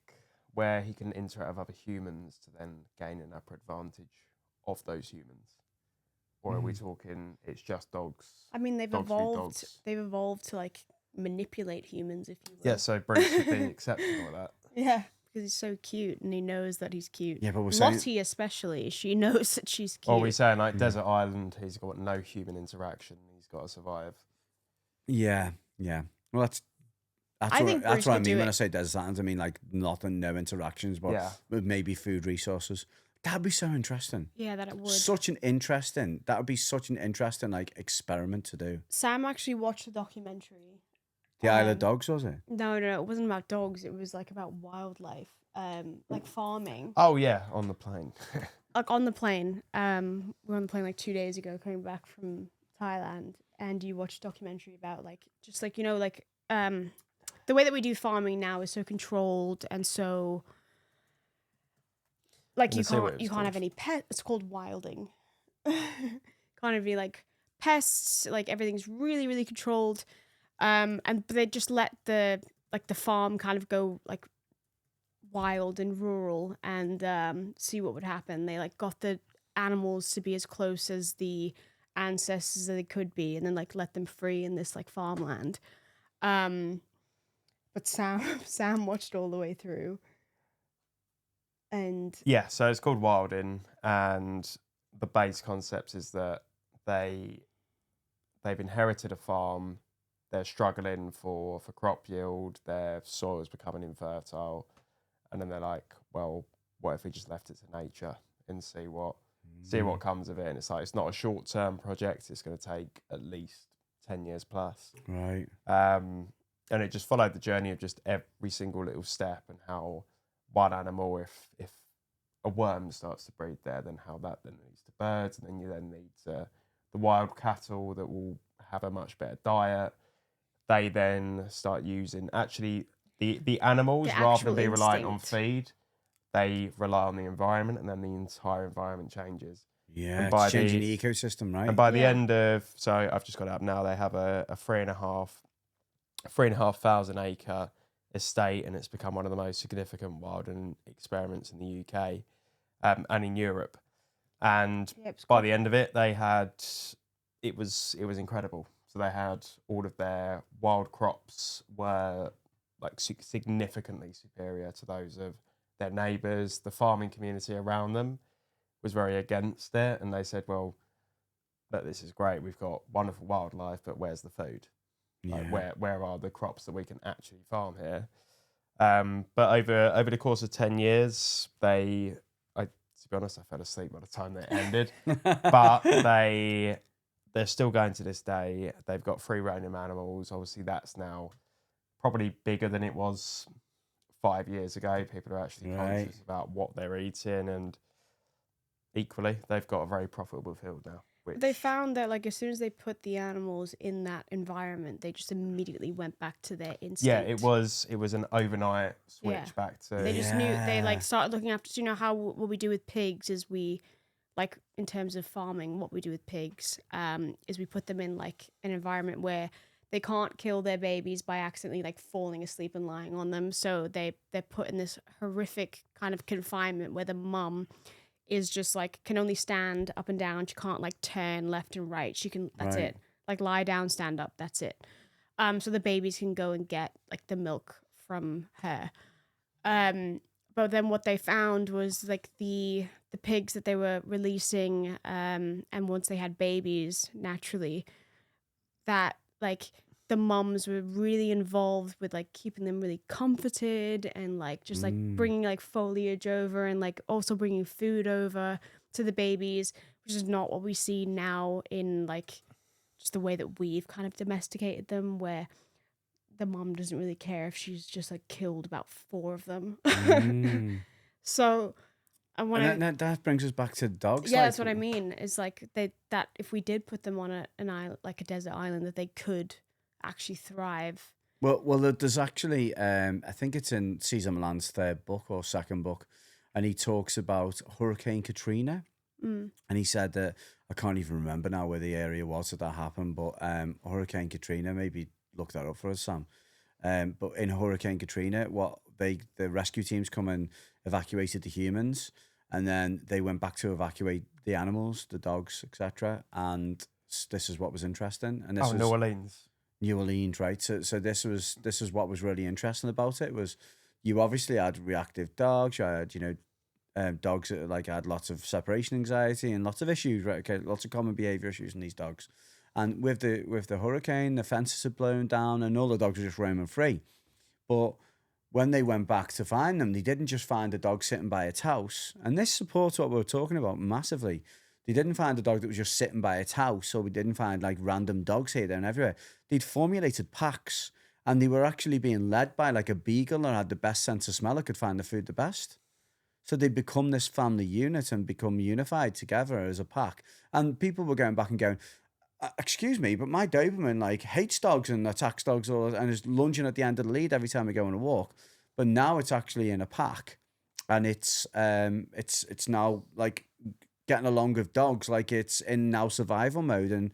S1: where he can interact with other humans to then gain an upper advantage of those humans? Or are we talking it's just dogs?
S2: I mean, they've
S1: dogs be
S2: evolved.
S1: dogs?
S2: They've evolved to like manipulate humans, if you will.
S1: Yeah, so Bruce would be exceptional at that.
S2: Yeah, because he's so cute, and he knows that he's cute.
S3: Yeah, but we're saying
S2: Lottie, especially, she knows that she's cute.
S1: Or are we saying like Desert Island, he's got no human interaction, he's got to survive.
S3: yeah. Well, that's
S2: I think
S3: that's
S2: Bruce
S3: what I
S2: could do
S3: mean when I
S2: it.
S3: say desert islands. I mean like nothing, no interactions, but
S1: Yeah.
S3: with maybe food resources. That'd be so interesting.
S2: Yeah, that it would.
S3: That would be such an interesting like experiment to do.
S2: Sam actually watched the documentary.
S3: The Isle of Dogs, was it?
S2: No, it wasn't about dogs. It was like about wildlife, like farming.
S1: Oh yeah, on the plane.
S2: Like on the plane. We were on the plane like 2 days ago, coming back from Thailand, and you watch a documentary about like just like the way that we do farming now is so controlled and so like
S1: Let's see what it's
S2: you can't have
S1: called.
S2: any pets. It's called wilding. Can't have any like pests. Like everything's really really controlled. But they just let the farm kind of go like wild and rural and see what would happen. They like got the animals to be as close as the ancestors that they could be, and then like let them free in this like farmland. But Sam watched all the way through, and
S1: Yeah, so it's called Wilding, and the base concept is that they've inherited a farm. They're struggling for crop yield. Their soil's becoming infertile, and then they're like, "Well, what if we just left it to nature and see what comes of it?" And it's like it's not a short-term project. It's going to take at least 10 years plus.
S3: Right.
S1: And it just followed the journey of just every single little step and how one animal, if a worm starts to breed there, then how that then leads to birds, and then you then need the wild cattle that will have a much better diet. They then start using actually the animals
S2: The
S1: rather than
S2: actual
S1: be reliant on
S2: instinct.
S1: feed. They rely on the environment, and then the entire environment changes.
S3: Yeah,
S1: by
S3: it's changing
S1: the-
S3: the ecosystem, right?
S1: And by the
S2: Yeah.
S1: end of, so I've just got it up now, they have a 3,500 acre estate, and it's become one of the most significant wilding experiments in the UK and in Europe. And
S2: yeah, it was
S1: by
S2: cool.
S1: the end of it, they had it was incredible. So they had all of their wild crops were like significantly superior to those of their neighbours. The farming community around them was very against it, and they said, "Well, look, this is great. We've got wonderful wildlife, but where's the food? Like, where are the crops that we can actually farm here?" But over the course of 10 years, to be honest, I fell asleep by the time they ended. But they're still going to this day. They've got free roaming animals. Obviously, that's now probably bigger than it was 5 years ago. People are actually
S3: Right.
S1: conscious about what they're eating, and equally, they've got a very profitable field now.
S2: They found that like as soon as they put the animals in that environment, they just immediately went back to their instinct.
S1: Yeah, it was an overnight switch
S2: Yeah.
S1: back to
S2: They just knew they
S3: Yeah.
S2: like started looking after. So you know how what we do with pigs is we like in terms of farming, what we do with pigs is we put them in like an environment where they can't kill their babies by accidentally like falling asleep and lying on them. So they're put in this horrific kind of confinement where the mum is just like can only stand up and down. She can't like turn left and right. She can that's
S3: Right.
S2: it. Like lie down, stand up, that's it. So the babies can go and get like the milk from her. But then what they found was like the pigs that they were releasing, and once they had babies, naturally, that like the mums were really involved with like keeping them really comforted and like just like bringing like foliage over and like also bringing food over to the babies, which is not what we see now in like just the way that we've kind of domesticated them, where the mom doesn't really care if she's just like killed about 4 of them. So I want
S3: And
S2: to.
S3: that brings us back to dogs.
S2: Yeah,
S3: like,
S2: that's what I mean. Is like that if we did put them on an island, like a desert island, that they could actually thrive.
S3: Well, there's actually, I think it's in Cesar Millan's 3rd book or 2nd book, and he talks about Hurricane Katrina. And he said that, I can't even remember now where the area was that happened, but Hurricane Katrina, maybe look that up for us, Sam. But in Hurricane Katrina, the rescue teams come and evacuated the humans, and then they went back to evacuate the animals, the dogs, etc. And this is what was interesting. And this was
S1: New Orleans.
S3: New Orleans, right? So this is what was really interesting about it was you obviously had reactive dogs. You had dogs that like had lots of separation anxiety and lots of issues, right? Okay, lots of common behavior issues in these dogs. And with the hurricane, the fences had blown down, and all the dogs were just roaming free. But when they went back to find them, they didn't just find a dog sitting by its house. And this supports what we were talking about massively. They didn't find a dog that was just sitting by its house, or we didn't find like random dogs here, there, and everywhere. They'd formulated packs, and they were actually being led by like a beagle that had the best sense of smell that could find the food the best. So they become this family unit and become unified together as a pack. And people were going back and going, excuse me, but my Doberman like hates dogs and attacks dogs and is lunging at the end of the lead every time we go on a walk. But now it's actually in a pack, and it's now like getting along with dogs, like it's in now survival mode and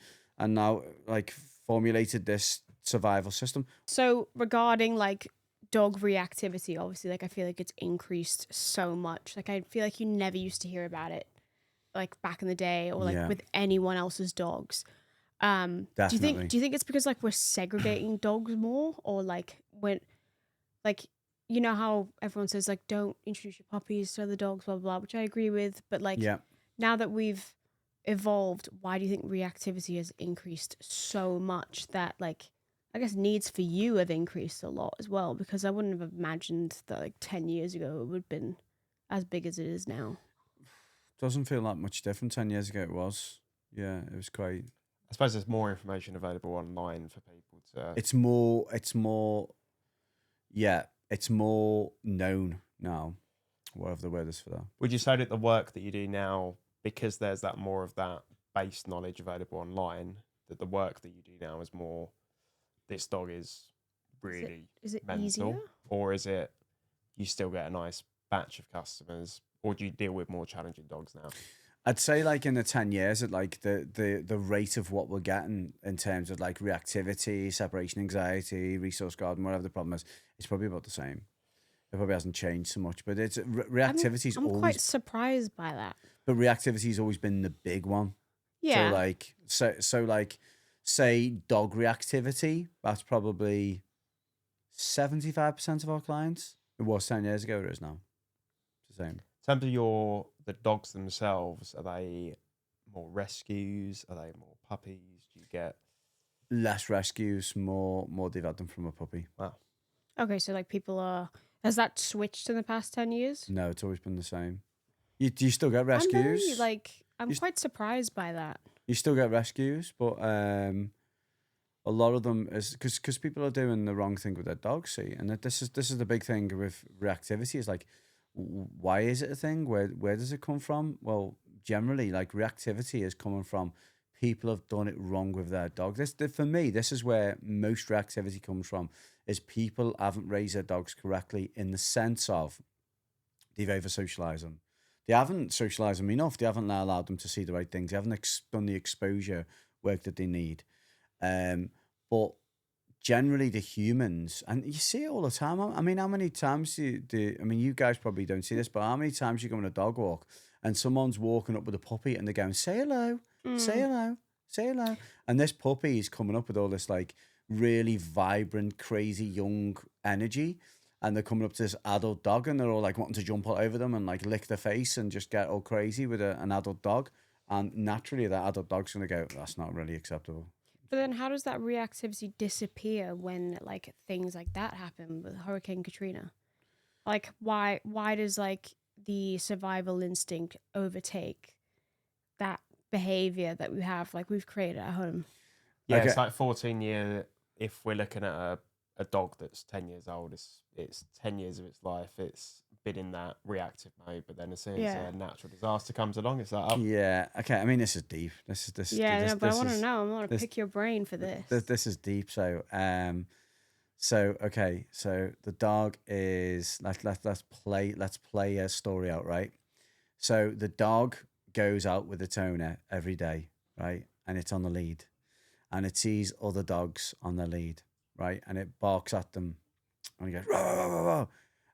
S3: now like formulated this survival system.
S2: So regarding like dog reactivity, obviously, like I feel like it's increased so much. Like I feel like you never used to hear about it, like back in the day, or like with anyone else's dogs.
S3: Definitely.
S2: Do you think it's because like we're segregating dogs more, or like when like you know how everyone says like don't introduce your puppies to other dogs, blah blah, blah, which I agree with, but like now that we've evolved, why do you think reactivity has increased so much that like I guess needs for you have increased a lot as well? Because I wouldn't have imagined that like 10 years ago it would have been as big as it is now.
S3: Doesn't feel that much different. 10 years ago it was. Yeah, it was quite.
S1: I suppose there's more information available online for people to.
S3: It's more known now. Whatever the word is for that.
S1: Would you say that the work that you do now, because there's that more of that base knowledge available online, that the work that you do now is more, this dog is really
S2: is it
S1: mental,
S2: easier?
S1: or is it you still get a nice batch of customers, or do you deal with more challenging dogs now?
S3: I'd say like in the 10 years, at like the rate of what we're getting in terms of like reactivity, separation anxiety, resource guarding, whatever the problem is, it's probably about the same. It probably hasn't changed so much, but it's reactivity's
S2: I'm
S3: always
S2: quite surprised by that.
S3: But reactivity's always been the big one.
S2: Yeah.
S3: So like say dog reactivity, that's probably 75% of our clients. It was 10 years ago, it is now. It's the same.
S1: In terms of the dogs themselves, are they more rescues? Are they more puppies? Do you get
S3: Less rescues, more they've had them from a puppy.
S1: wow?
S2: Okay, so like has that switched in the past 10 years?
S3: No, it's always been the same. Do you still get rescues?
S2: I'm quite surprised by that.
S3: You still get rescues, but a lot of them is because people are doing the wrong thing with their dogs. See, and this is the big thing with reactivity is like, why is it a thing? Where does it come from? Well, generally, like reactivity is coming from people have done it wrong with their dog. For me, this is where most reactivity comes from. Is people haven't raised their dogs correctly in the sense of they've over socialized them. They haven't socialized them enough. They haven't allowed them to see the right things. They haven't done the exposure work that they need. But generally the humans, and you see it all the time. I mean, how many times I mean, you guys probably don't see this, but how many times you go on a dog walk and someone's walking up with a puppy and they're going, say hello, say hello, say hello. And this puppy is coming up with all this like really vibrant, crazy young energy. And they're coming up to this adult dog and they're all like wanting to jump all over them and like lick their face and just get all crazy with an adult dog. And naturally that adult dog's going to go, that's not really acceptable.
S2: But then how does that reactivity disappear when like things like that happen with Hurricane Katrina? Like why does like the survival instinct overtake that behavior that we have, like we've created at home?
S1: Yeah,
S3: Okay.
S1: it's like 14-year. If we're looking at a dog that's 10 years old, it's 10 years of its life. It's been in that reactive mode, but then as soon as a natural disaster comes along, it's like, oh,
S3: Yeah. Okay. I mean, this is deep. This.
S2: Yeah, no, but I want to
S3: is-
S2: know. I want to
S3: this-
S2: pick your brain for this.
S3: This is deep. So, okay. So the dog is let's play a story out, right? So the dog goes out with its owner every day, right? And it's on the lead, and it sees other dogs on the lead, right? And it barks at them, and it goes row, row, row, row,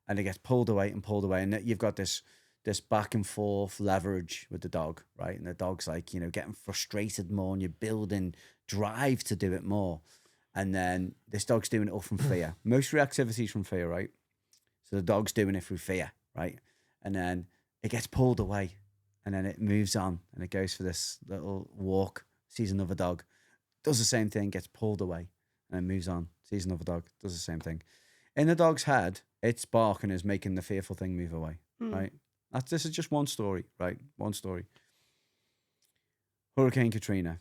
S3: and it gets pulled away, and you've got this back and forth leverage with the dog, right? And the dog's like, you know, getting frustrated more, and you're building drive to do it more. And then this dog's doing it all from fear. Most reactivity is from fear, right? So the dog's doing it through fear, right? And then it gets pulled away, and then it moves on, and it goes for this little walk, sees another dog, does the same thing, gets pulled away, and then moves on, sees another dog, does the same thing. In the dog's head, its barking is making the fearful thing move away, right? This is just one story, right? One story. Hurricane Katrina,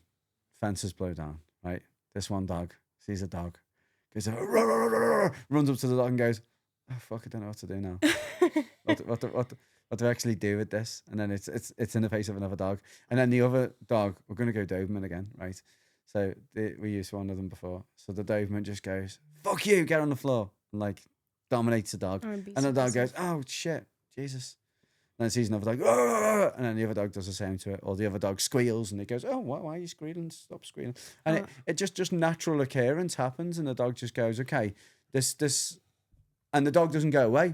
S3: fences blow down, right? This one dog sees a dog, goes, runs up to the dog and goes, oh, fuck, I don't know what to do now. What do I actually do with this? And then it's in the face of another dog. And then the other dog, we're going to go Doberman again, right? So we used one of them before. So the Doberman just goes, fuck you, get on the floor. And like dominates the dog. And the dog goes, oh shit, Jesus. And then sees another dog, "Arr!" And then the other dog does the same to it. Or the other dog squeals and it goes, oh, why are you squealing? Stop squealing. And it just natural occurrence happens. And the dog just goes, okay, this. And the dog doesn't go away.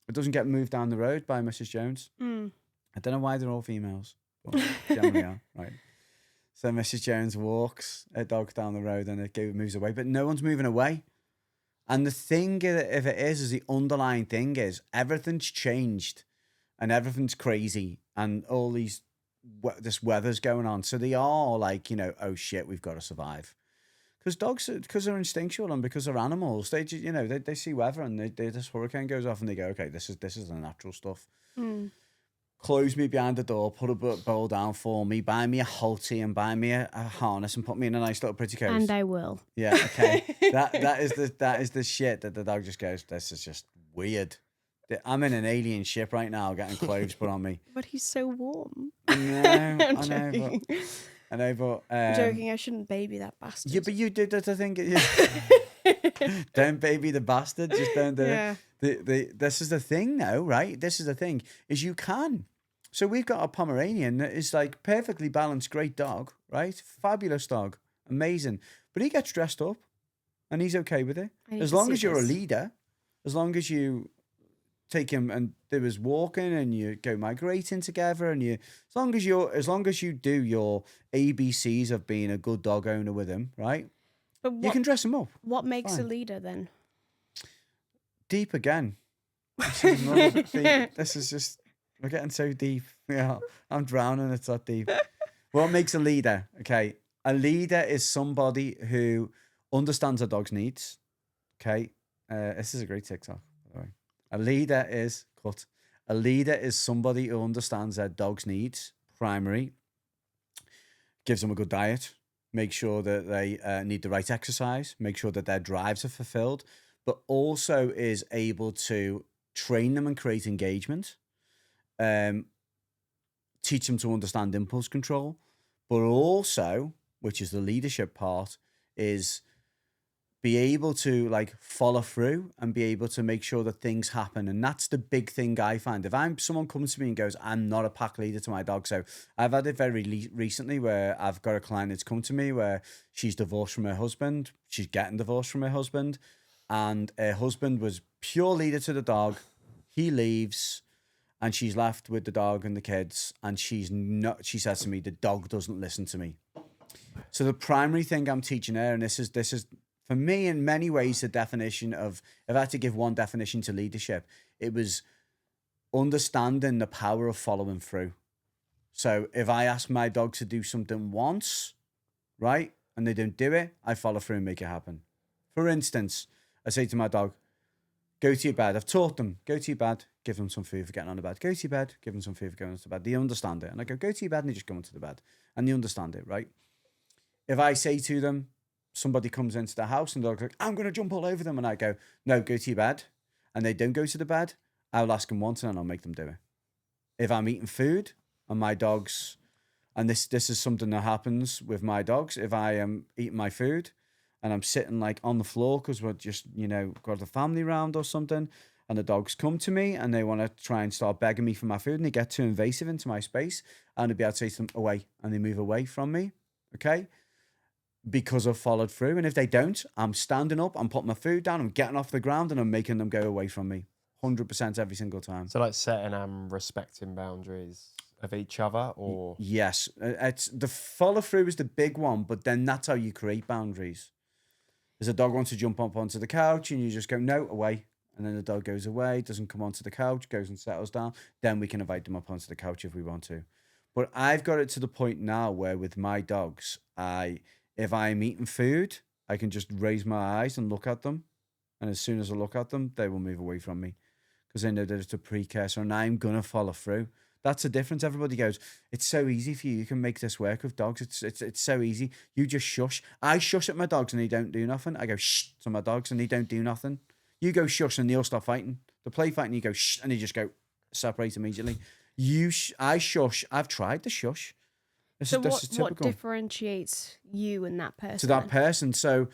S3: It doesn't get moved down the road by Mrs. Jones. I don't know why they're all females, but generally are, right? So Mrs. Jones walks a dog down the road and it moves away, but no one's moving away. And the thing, if it is the underlying thing is everything's changed and everything's crazy and all this weather's going on. So they are like, you know, oh shit, we've got to survive. Because dogs, because they're instinctual and because they're animals, they just, you know, they see weather and this hurricane goes off and they go, okay, this is the natural stuff. Close me behind the door, put a bowl down for me, buy me a halty and buy me a harness and put me in a nice little pretty coat.
S2: And I will.
S3: Yeah, okay. that is the shit that the dog just goes, this is just weird. I'm in an alien ship right now getting clothes put on me.
S2: But he's so warm.
S3: No,
S2: I'm
S3: I
S2: joking.
S3: know, but
S2: I'm joking. I shouldn't baby that bastard.
S3: Yeah, but you did that. I think don't baby the bastard. Just don't do it. This is the thing, though, right? This is the thing: is you can. So we've got a Pomeranian that is like perfectly balanced, great dog, right? Fabulous dog, amazing. But he gets dressed up, and he's okay with it as long as you're a leader. As long as you take him and do his walking and you go migrating together and as long as you do your ABCs of being a good dog owner with him, right?
S2: But
S3: You can dress him up.
S2: What makes
S3: Fine.
S2: a leader then?
S3: Deep again. This is just, we're getting so deep. Yeah, I'm drowning. It's that deep. What makes a leader? Okay. A leader is somebody who understands a dog's needs. Okay. This is a great TikTok, by the way. A leader is somebody who understands their dog's needs, primary, gives them a good diet, make sure that they need the right exercise, make sure that their drives are fulfilled, but also is able to train them and create engagement, teach them to understand impulse control, but also, which is the leadership part, is be able to like follow through and be able to make sure that things happen. And that's the big thing I find. If someone comes to me and goes, I'm not a pack leader to my dog. So I've had it very recently where I've got a client that's come to me where she's divorced from her husband. She's getting divorced from her husband. And her husband was pure leader to the dog. He leaves and she's left with the dog and the kids. And she says to me, the dog doesn't listen to me. So the primary thing I'm teaching her, and this is for me, in many ways, the definition of, if I had to give one definition to leadership, it was understanding the power of following through. So if I ask my dog to do something once, right, and they don't do it, I follow through and make it happen. For instance, I say to my dog, go to your bed. I've taught them, go to your bed, give them some food for getting on the bed. Go to your bed, give them some food for going on to bed. They understand it. And I go to your bed, and they just go into the bed. And they understand it, right? If I say to them, somebody comes into the house and they're like, I'm going to jump all over them. And I go, no, go to your bed. And they don't go to the bed. I'll ask them once and I'll make them do it. If I'm eating food and my dogs, and this is something that happens with my dogs. If I am eating my food and I'm sitting like on the floor because we're just, got the family round or something, and the dogs come to me and they want to try and start begging me for my food and they get too invasive into my space, and I'd be able to say to them, away, and they move away from me. Okay? Because I've followed through. And if they don't, I'm standing up, I'm putting my food down, I'm getting off the ground, and I'm making them go away from me 100% every single time.
S1: So like setting and respecting boundaries of each other, or?
S3: Yes. It's the follow through is the big one, but then that's how you create boundaries. There's a dog wants to jump up onto the couch and you just go, no, away. And then the dog goes away, doesn't come onto the couch, goes and settles down. Then we can invite them up onto the couch if we want to. But I've got it to the point now where with my dogs, if I'm eating food, I can just raise my eyes and look at them. And as soon as I look at them, they will move away from me because they know that it's a precursor and I'm going to follow through. That's the difference. Everybody goes, it's so easy for you. You can make this work with dogs. It's so easy. You just shush. I shush at my dogs and they don't do nothing. I go shh to my dogs and they don't do nothing. You go shush and they'll stop fighting. They play fighting, you go shh and they just go separate immediately. I shush. I've tried to shush. This is
S2: what differentiates you and that person?
S3: To that person. So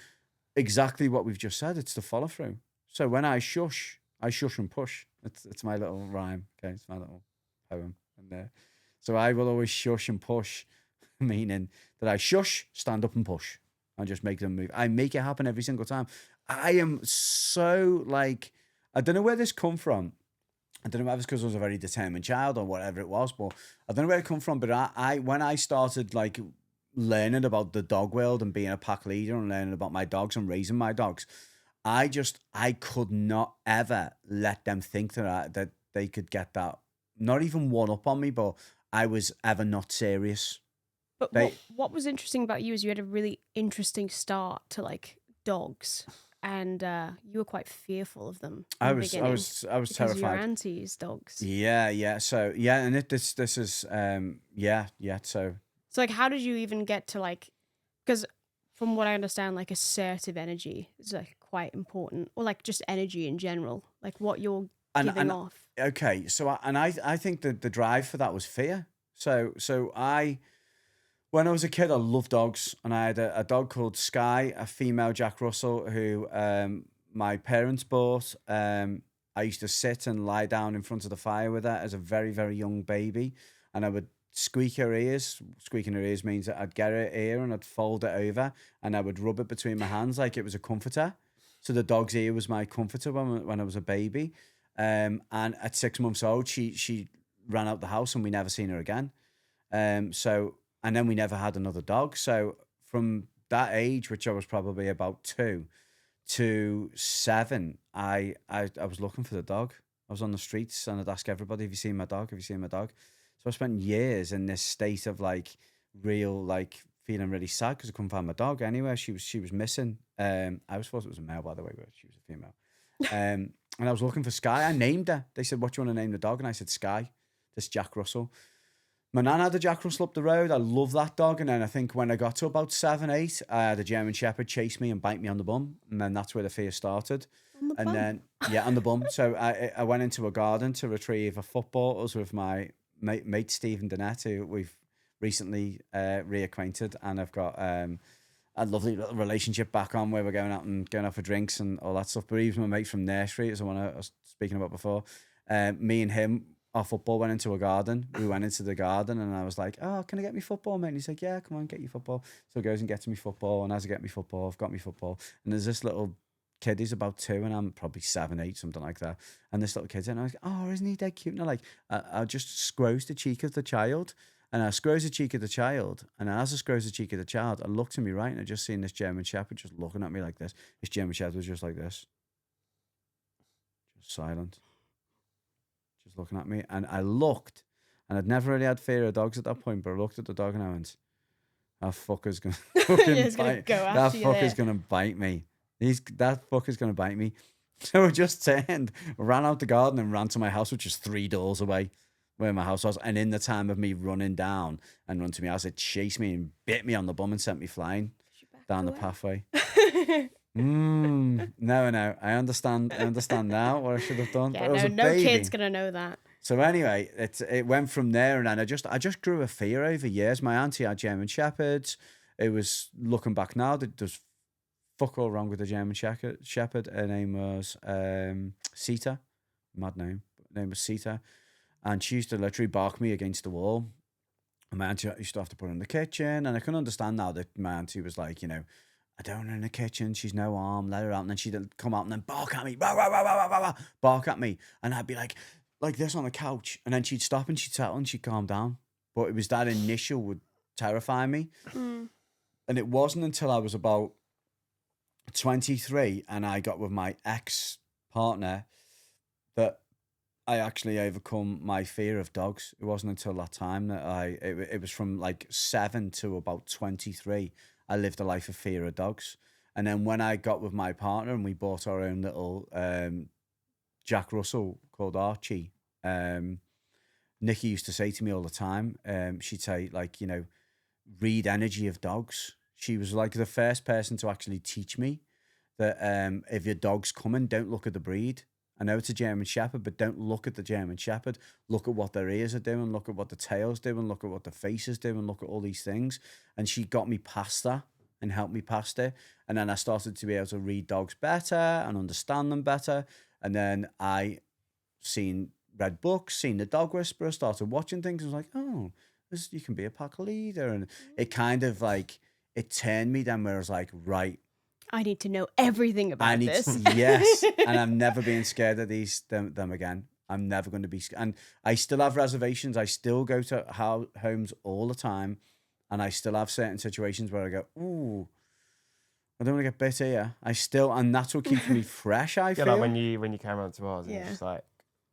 S3: exactly what we've just said. It's the follow through. So when I shush and push. It's my little rhyme. Okay, it's my little poem. And so I will always shush and push, meaning that I shush, stand up and push, and just make them move. I make it happen every single time. I am so like, I don't know where this come from. I don't know if it's because I was a very determined child or whatever it was, but I don't know where it come from. But I when I started like learning about the dog world and being a pack leader and learning about my dogs and raising my dogs, I could not ever let them think that they could get that, not even one up on me, but I was ever not serious.
S2: But what was interesting about you is you had a really interesting start to like dogs. And you were quite fearful of them.
S3: I was terrified.
S2: Because your auntie's dogs.
S3: Yeah. So yeah, and this is yeah. So
S2: like, how did you even get to like? Because from what I understand, like assertive energy is like quite important, or like just energy in general, like what you're giving off.
S3: Okay, so I think that the drive for that was fear. So when I was a kid, I loved dogs, and I had a dog called Sky, a female Jack Russell, who my parents bought. I used to sit and lie down in front of the fire with her as a very, very young baby, and I would squeak her ears. Squeaking her ears means that I'd get her ear and I'd fold it over, and I would rub it between my hands like it was a comforter. So the dog's ear was my comforter when I was a baby. And at 6 months old, she ran out the house, and we never seen her again. And then we never had another dog. So from that age, which I was probably about 2 to 7, I was looking for the dog. I was on the streets and I'd ask everybody, have you seen my dog? Have you seen my dog? So I spent years in this state of like real, like feeling really sad because I couldn't find my dog anywhere. She was missing. I always thought it was a male, by the way, but she was a female. And I was looking for Sky. I named her. They said, what do you want to name the dog? And I said, Sky, this Jack Russell. My nan had a Jack Russell up the road. I love that dog. And then I think when I got to about 7, 8, I had a German Shepherd chase me and bite me on the bum. And then that's where the fear started. Then, yeah, on the bum. So I went into a garden to retrieve a footballers with my mate Stephen Dennett, who we've recently reacquainted. And I've got a lovely little relationship back on where we're going out for drinks and all that stuff. But he was my mate from nursery, as I was speaking about before. Me and him, our football went into a garden. We went into the garden and I was like, oh, can I get me football, mate? And he's like, yeah, come on, get your football. So he goes and gets me football. And as I get me football, I've got me football. And there's this little kid, he's about 2 and I'm probably 7, 8, something like that. And this little kid's in, and I was like, oh, isn't he dead cute? And I just scroze the cheek of the child. And I scroze the cheek of the child. And as I scroze the cheek of the child, I looked to me right and I just seen this German Shepherd just looking at me like this. This German Shepherd was just like this. Just silent. Just looking at me. And I looked, and I'd never really had fear of dogs at that point, but I looked at the dog and I went, that fucker's going to bite me. That fucker's going to bite me. So I just turned, ran out the garden and ran to my house, which is 3 doors away where my house was. And in the time of me running down and run to my house, it chased me and bit me on the bum and sent me flying down the pathway. No. I understand now what I should have done.
S2: Yeah,
S3: but
S2: no kid's going to know that.
S3: So anyway, it went from there, and then I just grew a fear over years. My auntie had German Shepherds. It was, looking back now, there's fuck all wrong with the German Shepherd. Her name was Sita. Mad name. Her name was Sita. And she used to literally bark me against the wall. And my auntie used to have to put her in the kitchen. And I can understand now that my auntie was like, I don't want her in the kitchen. She's no harm. Let her out. And then she'd come out and then bark at me. Bark at me. And I'd be like this on the couch. And then she'd stop and she'd settle and she'd calm down. But it was that initial would terrify me. And it wasn't until I was about 23 and I got with my ex-partner that I actually overcome my fear of dogs. It wasn't until that time that it was from like 7 to about 23. I lived a life of fear of dogs. And then when I got with my partner and we bought our own little Jack Russell called Archie, Nikki used to say to me all the time, she'd say read energy of dogs. She was like the first person to actually teach me that if your dog's coming, don't look at the breed. I know it's a German Shepherd, but don't look at the German Shepherd. Look at what their ears are doing. Look at what the tail's doing. Look at what the face is doing. Look at all these things. And she got me past that and helped me past it. And then I started to be able to read dogs better and understand them better. And then I read books, seen The Dog Whisperer, started watching things. I was like, oh, you can be a pack leader. And it kind of it turned me then where I was like, right,
S2: I need to know everything about this.
S3: Yes. And I'm never being scared of them again. I'm never going to be scared. And I still have reservations. I still go to homes all the time. And I still have certain situations where I go, ooh, I don't want to get bit here. And that's what keeps me fresh, I feel.
S1: Like when you came around to ours, and it's just like,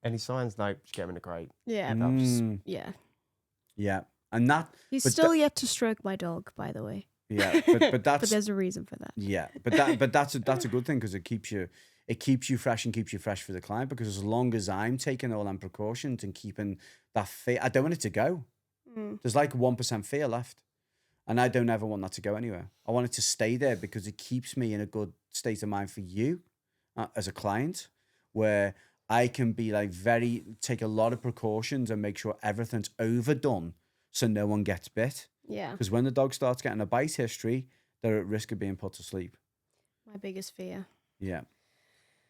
S1: any signs? Nope, just get them in the crate.
S2: Yeah.
S3: Yeah. And that...
S2: He's still yet to stroke my dog, by the way.
S3: Yeah, but that's...
S2: but there's a reason for that.
S3: Yeah, but that's a good thing because it keeps you fresh and keeps you fresh for the client, because as long as I'm taking all them precautions and keeping that fear, I don't want it to go. There's like 1% fear left, and I don't ever want that to go anywhere. I want it to stay there because it keeps me in a good state of mind for you as a client, where I can be take a lot of precautions and make sure everything's overdone so no one gets bit.
S2: Yeah.
S3: Because when the dog starts getting a bite history, they're at risk of being put to sleep.
S2: My biggest fear.
S3: Yeah.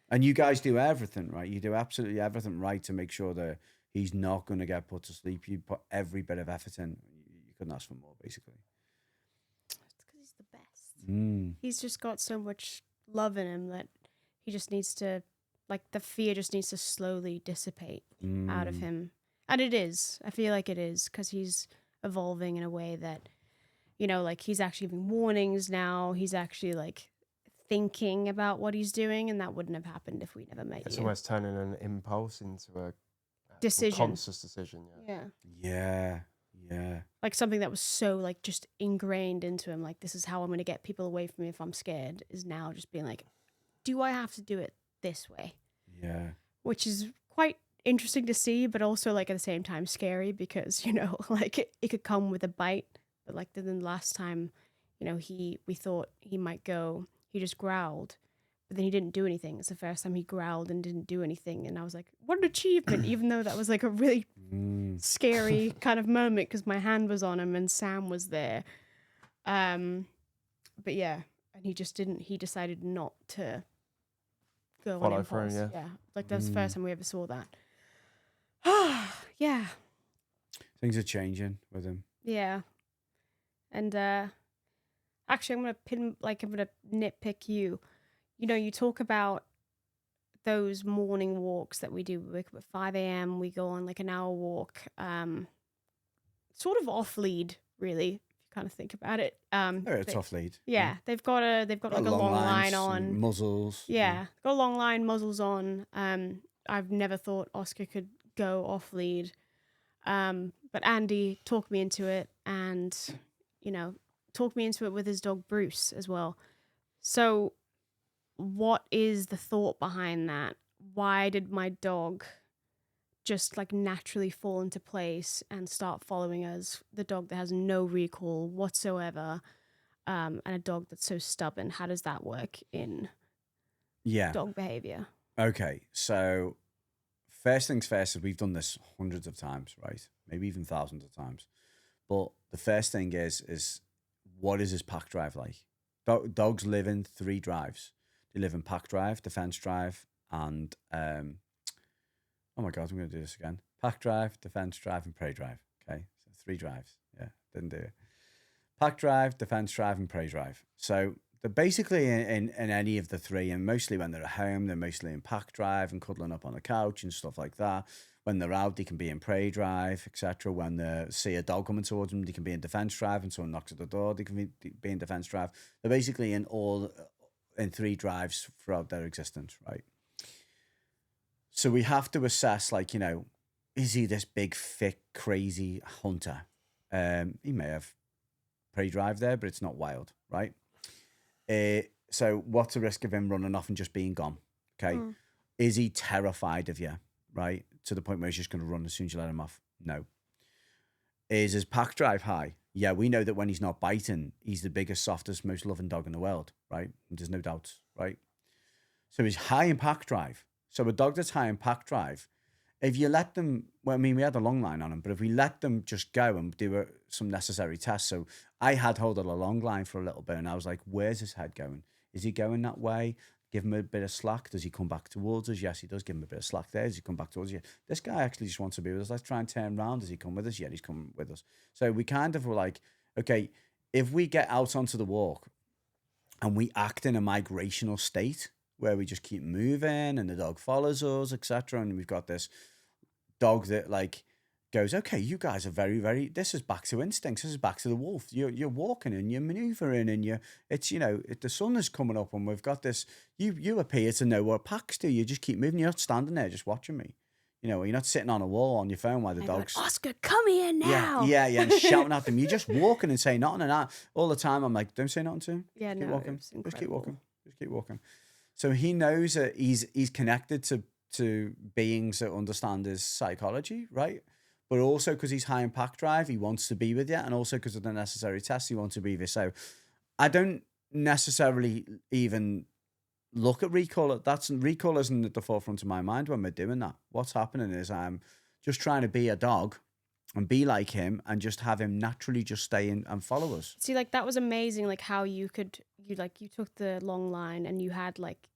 S3: And you guys do everything right. You do absolutely everything right to make sure that he's not going to get put to sleep. You put every bit of effort in. You couldn't ask for more, basically.
S2: It's because he's the best. He's just got so much love in him that he just needs to, the fear just needs to slowly dissipate out of him. And it is. I feel like it is, because he's evolving in a way that, he's actually giving warnings now. He's actually thinking about what he's doing, and that wouldn't have happened if we never met
S1: It's
S2: you.
S1: almost turning an impulse into a
S2: decision.
S1: Conscious decision.
S3: Yeah.
S2: Something that was so just ingrained into him, this is how I'm going to get people away from me if I'm scared, is now just being do I have to do it this way?
S3: Yeah.
S2: Which is quite interesting to see, but also at the same time scary, because it could come with a bite. But then last time, we thought he might go, he just growled, but then he didn't do anything. It's the first time he growled and didn't do anything, and I was like, what an achievement, even though that was a really scary kind of moment, because my hand was on him and Sam was there. But yeah, and he just didn't. He decided not to go
S1: Follow
S2: on
S1: through,
S2: impulse.
S1: yeah.
S2: Like that was the first time we ever saw that. Yeah,
S3: Things are changing with him.
S2: yeah. And actually, I'm gonna nitpick you. You know, you talk about those morning walks that we do. We wake up at 5 a.m. We go on like an hour walk. Sort of off lead, really, if you kind of think about it.
S3: It's off lead.
S2: Yeah, they've got like a long line
S3: lines,
S2: on.
S3: muzzles.
S2: Yeah, got a long line, muzzles on. I've never thought Oscar could go off lead. But Andy talked me into it, and talked me into it with his dog Bruce as well. So, what is the thought behind that? Why did my dog just like naturally fall into place and start following us? The dog that has no recall whatsoever, and a dog that's so stubborn. How does that work in dog behavior?
S3: Okay, so first things first is we've done this hundreds of times, right? Maybe even thousands of times. But the first thing is what is his pack drive like? Dogs live in 3 drives. They live in pack drive, defense drive, and oh my God, I'm going to do this again. Pack drive, defense drive, and prey drive. Okay, so 3 drives. Yeah, didn't do it. Pack drive, defense drive, and prey drive. So they're basically in any of the 3, and mostly when they're at home, they're mostly in pack drive and cuddling up on the couch and stuff like that. When they're out, they can be in prey drive, etc. When they see a dog coming towards them, they can be in defense drive, and someone knocks at the door, they can be in defense drive. They're basically in 3 drives throughout their existence, right? So we have to assess, like, is he this big, thick, crazy hunter? He may have prey drive there, but it's not wild, right? So what's the risk of him running off and just being gone? Okay. Is he terrified of you, right? To the point where he's just going to run as soon as you let him off? No. Is his pack drive high? Yeah, we know that when he's not biting, he's the biggest, softest, most loving dog in the world, right? There's no doubt, right? So he's high in pack drive. So a dog that's high in pack drive, if you let them, well, I mean, we had a long line on him, but if we let them just go and do some necessary tests. So I had hold of a long line for a little bit, and I was like, where's his head going? Is he going that way? Give him a bit of slack. Does he come back towards us? Yes, he does. Give him a bit of slack there. Does he come back towards you? This guy actually just wants to be with us. Let's try and turn around. Does he come with us? Yeah, he's coming with us. So we kind of were like, okay, if we get out onto the walk and we act in a migrational state where we just keep moving and the dog follows us, etc., and we've got this dog that like goes, okay, you guys are very, very, this is back to instincts. This is back to the wolf. You're walking and you're maneuvering and the sun is coming up and we've got this, you appear to know what packs do. You just keep moving. You're not standing there just watching me. You're not sitting on a wall on your phone while the dog's
S2: like, Oscar, come here now.
S3: Yeah, and shouting at them. You're just walking and saying nothing, and all the time I'm like, don't say nothing to him.
S2: Yeah,
S3: Keep
S2: no,
S3: walking.
S2: it's incredible.
S3: Just keep walking. So he knows that he's connected to beings that understand his psychology, right? But also because he's high in pack drive, he wants to be with you, and also because of the necessary tests, he wants to be with you. So I don't necessarily even look at recall. Recall isn't at the forefront of my mind when we're doing that. What's happening is I'm just trying to be a dog and be like him and just have him naturally just stay in and follow us.
S2: See, like that was amazing. Like how you took the long line and you had like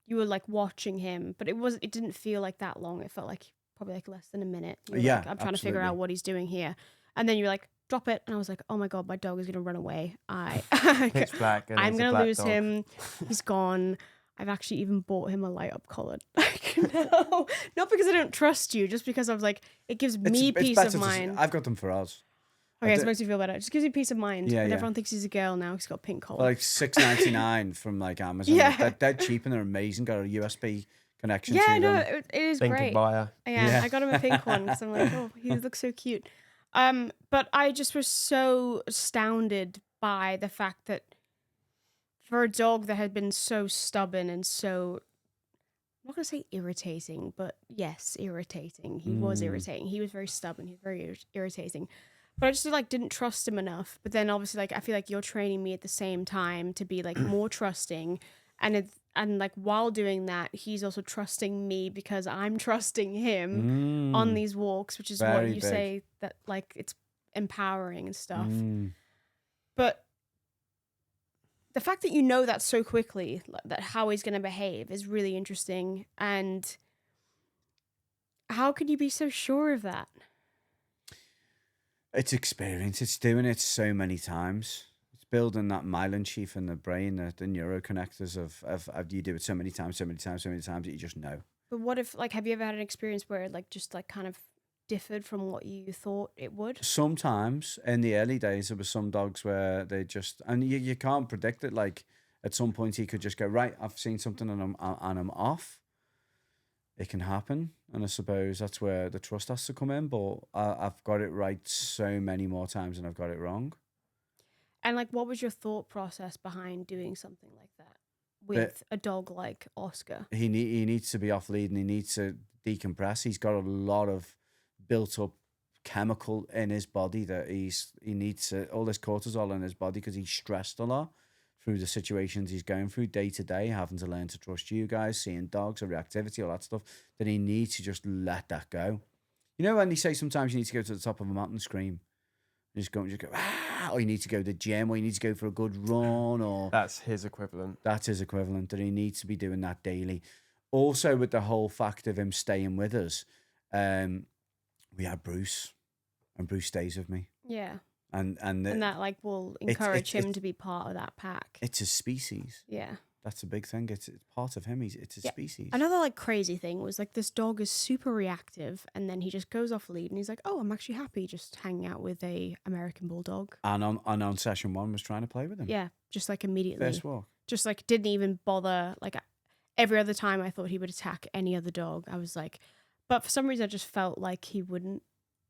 S2: you were like watching him, but it didn't feel like that long. It felt like probably like less than a minute. You were like, I'm trying to figure out what he's doing here, and then you're like, drop it, and I was like, oh my God, my dog is gonna run away.
S1: Pitch black.
S2: I'm gonna lose him. He's gone. I've actually even bought him a light up collar. No, not because I don't trust you, just because I was like, it gives me peace of mind.
S3: I've got them for us.
S2: Okay, so it makes me feel better. It just gives you peace of mind.
S3: Yeah,
S2: but everyone thinks he's a girl now. He's got a pink collar.
S3: Like $6.99 from like Amazon.
S2: Yeah.
S3: They're cheap and they're amazing. Got a USB connection to
S2: yeah,
S3: them.
S2: no, it is great.
S1: Buyer.
S2: Yeah, I got him a pink one because I'm like, oh, he looks so cute. But I just was so astounded by the fact that for a dog that had been so stubborn and so, I'm not going to say irritating, but yes, irritating. He was irritating. He was very stubborn. He was very irritating. But I just like didn't trust him enough. But then obviously like I feel like you're training me at the same time to be like more trusting, and like while doing that, he's also trusting me because I'm trusting him on these walks, which is
S3: Very
S2: what you
S3: big.
S2: say that like it's empowering and stuff. But the fact that you know that so quickly, that how he's going to behave, is really interesting. And how can you be so sure of that?
S3: It's experience. It's doing it so many times. It's building that myelin sheath in the brain, the neuroconnectors of you do it so many times that you just know.
S2: But what if, like, have you ever had an experience where it, like, just, like, kind of differed from what you thought it would?
S3: Sometimes in the early days, there were some dogs where they just, and you can't predict it. Like at some point, he could just go, right, I've seen something and I'm off. It can happen, and I suppose that's where the trust has to come in. But I've got it right so many more times than I've got it wrong.
S2: And, like, what was your thought process behind doing something like that with a dog like Oscar?
S3: He needs to be off lead and he needs to decompress. He's got a lot of built up chemical in his body that he needs all this cortisol in his body because he's stressed a lot through the situations he's going through day to day, having to learn to trust you guys, seeing dogs, and reactivity, all that stuff, that he needs to just let that go. You know when they say sometimes you need to go to the top of a mountain and scream? You just go, ah, or you need to go to the gym, or you need to go for a good run, or...
S1: That's his equivalent.
S3: That's his equivalent, that he needs to be doing that daily. Also, with the whole fact of him staying with us, we had Bruce, and Bruce stays with me.
S2: Yeah.
S3: And
S2: that, like, will encourage him to be part of that pack.
S3: It's his species.
S2: Yeah.
S3: That's a big thing. It's part of him. It's his species.
S2: Another, like, crazy thing was, like, this dog is super reactive, and then he just goes off lead, and he's like, oh, I'm actually happy just hanging out with a American Bulldog.
S3: And on session 1 was trying to play with him.
S2: Yeah, just, like, immediately.
S3: First walk.
S2: Just, like, didn't even bother. Like, every other time I thought he would attack any other dog, I was like... But for some reason, I just felt like he wouldn't.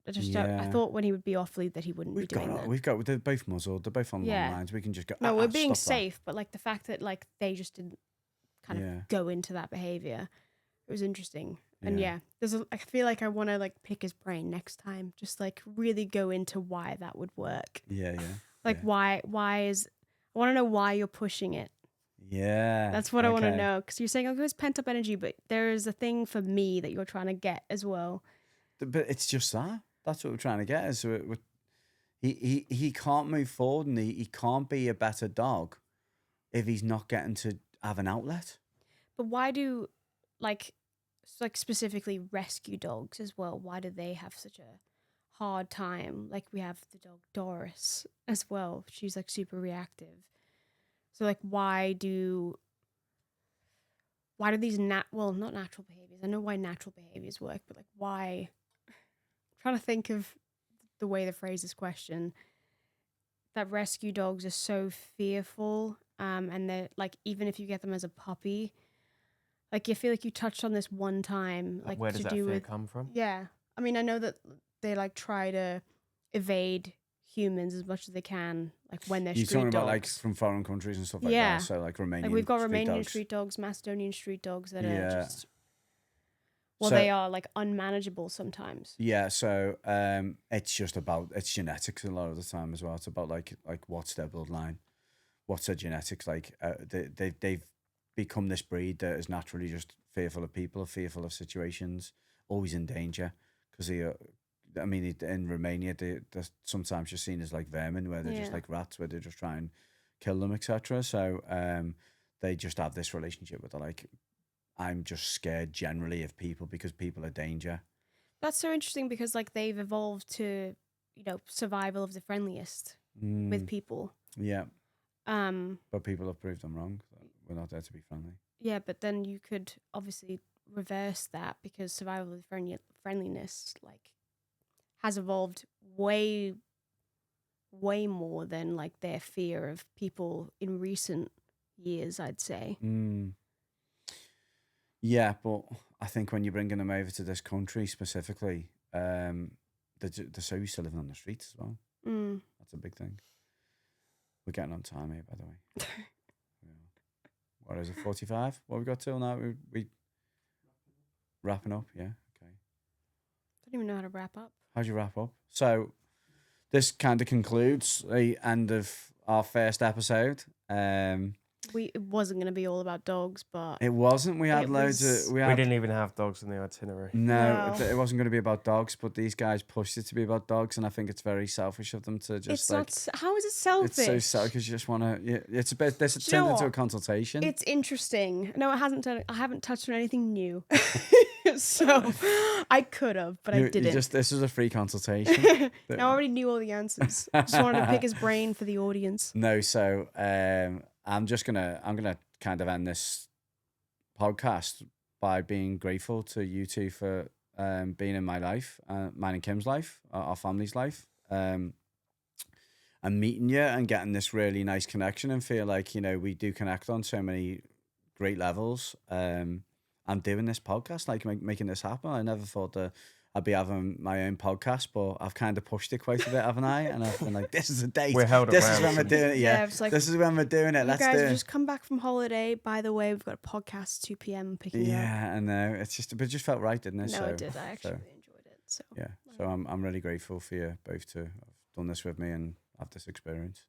S2: I thought when he would be off lead that he wouldn't be doing that.
S3: They're both muzzled. They're both on long lines. We can just go.
S2: No, we're being safe, but like the fact that like they just didn't kind of go into that behavior, it was interesting. And I feel like I want to like pick his brain next time, just like really go into why that would work. Why I want to know why you're pushing it.
S3: Yeah,
S2: that's what I want to know, because you're saying, oh, it's pent up energy, but there is a thing for me that you're trying to get as well.
S3: But it's just that. That's what we're trying to get. Is he can't move forward, and he can't be a better dog if he's not getting to have an outlet.
S2: But why do like specifically rescue dogs as well? Why do they have such a hard time? Like we have the dog Doris as well. She's like super reactive. So like why do these not natural behaviors? I know why natural behaviors work, but like why? Trying to think of the way to phrase this question, that rescue dogs are so fearful, and they're like, even if you get them as a puppy, like you feel like you touched on this one time, like
S1: where does that fear come from?
S2: Yeah, I mean, I know that they like try to evade humans as much as they can, like when they're street dogs. You're talking about
S3: like from foreign countries and stuff like that. So like Romanian.
S2: Like we've got
S3: street
S2: Romanian
S3: dogs.
S2: street dogs, Macedonian street dogs that are just. Well, they are like unmanageable sometimes. Yeah,
S3: so it's just about genetics a lot of the time as well. It's about like what's their bloodline, what's their genetics like. They've become this breed that is naturally just fearful of people, fearful of situations, always in danger. Because in Romania, they're sometimes just seen as like vermin, where they're just like rats, where they just try and kill them, etc. So they just have this relationship with like. I'm just scared generally of people because people are danger.
S2: That's so interesting because like they've evolved to, survival of the friendliest with people.
S3: Yeah. But people have proved them wrong. We're not there to be friendly.
S2: Yeah, but then you could obviously reverse that because survival of the friendliness like has evolved way, way more than like their fear of people in recent years, I'd say.
S3: Yeah, but I think when you're bringing them over to this country specifically, they're so used to living on the streets as well. That's a big thing. We're getting on time here, by the way. What is it, 45? What have we got till now? We wrapping up, yeah? Okay.
S2: I don't even know how to wrap up.
S3: How'd you wrap up? So this kind of concludes the end of our first episode.
S2: it wasn't going to be all about dogs, but
S3: It wasn't. We had
S2: It
S3: loads
S2: was-
S3: of.
S1: We
S3: had
S1: didn't even have dogs in the itinerary.
S3: No,
S2: No.
S3: it wasn't going to be about dogs, but these guys pushed it to be about dogs, and I think it's very selfish of them to just
S2: it's
S3: like.
S2: not. How is it selfish?
S3: It's so selfish because you just want to. Yeah, it's a bit. This
S2: Do you know
S3: turned into a
S2: what?
S3: consultation.
S2: It's interesting. No, it hasn't done. I haven't touched on anything new, so I could have, but I didn't.
S3: This was a free consultation.
S2: No, I already knew all the answers. Just wanted to pick his brain for the audience.
S3: No, so I'm gonna kind of end this podcast by being grateful to you two for being in my life, mine and Kim's life, our family's life, and meeting you and getting this really nice connection and feel like, you know, we do connect on so many great levels. I'm doing this podcast, like making this happen. I never thought that I'd be having my own podcast, but I've kind of pushed it quite a bit, haven't I? And I've been like, this is the date.
S1: We're held
S3: This is
S1: around
S3: when we're
S1: some-
S3: doing it. Yeah,
S2: it's like,
S3: this is when we're doing it.
S2: you
S3: Let's
S2: guys
S3: do
S2: have
S3: it.
S2: just come back from holiday. By the way, we've got a podcast 2 p.m. picking up.
S3: Yeah, I know. It's just, but it just felt right, didn't it?
S2: No,
S3: So,
S2: it did. I actually
S3: so,
S2: really enjoyed it. So
S3: yeah. So I'm really grateful for you both to have done this with me and have this experience.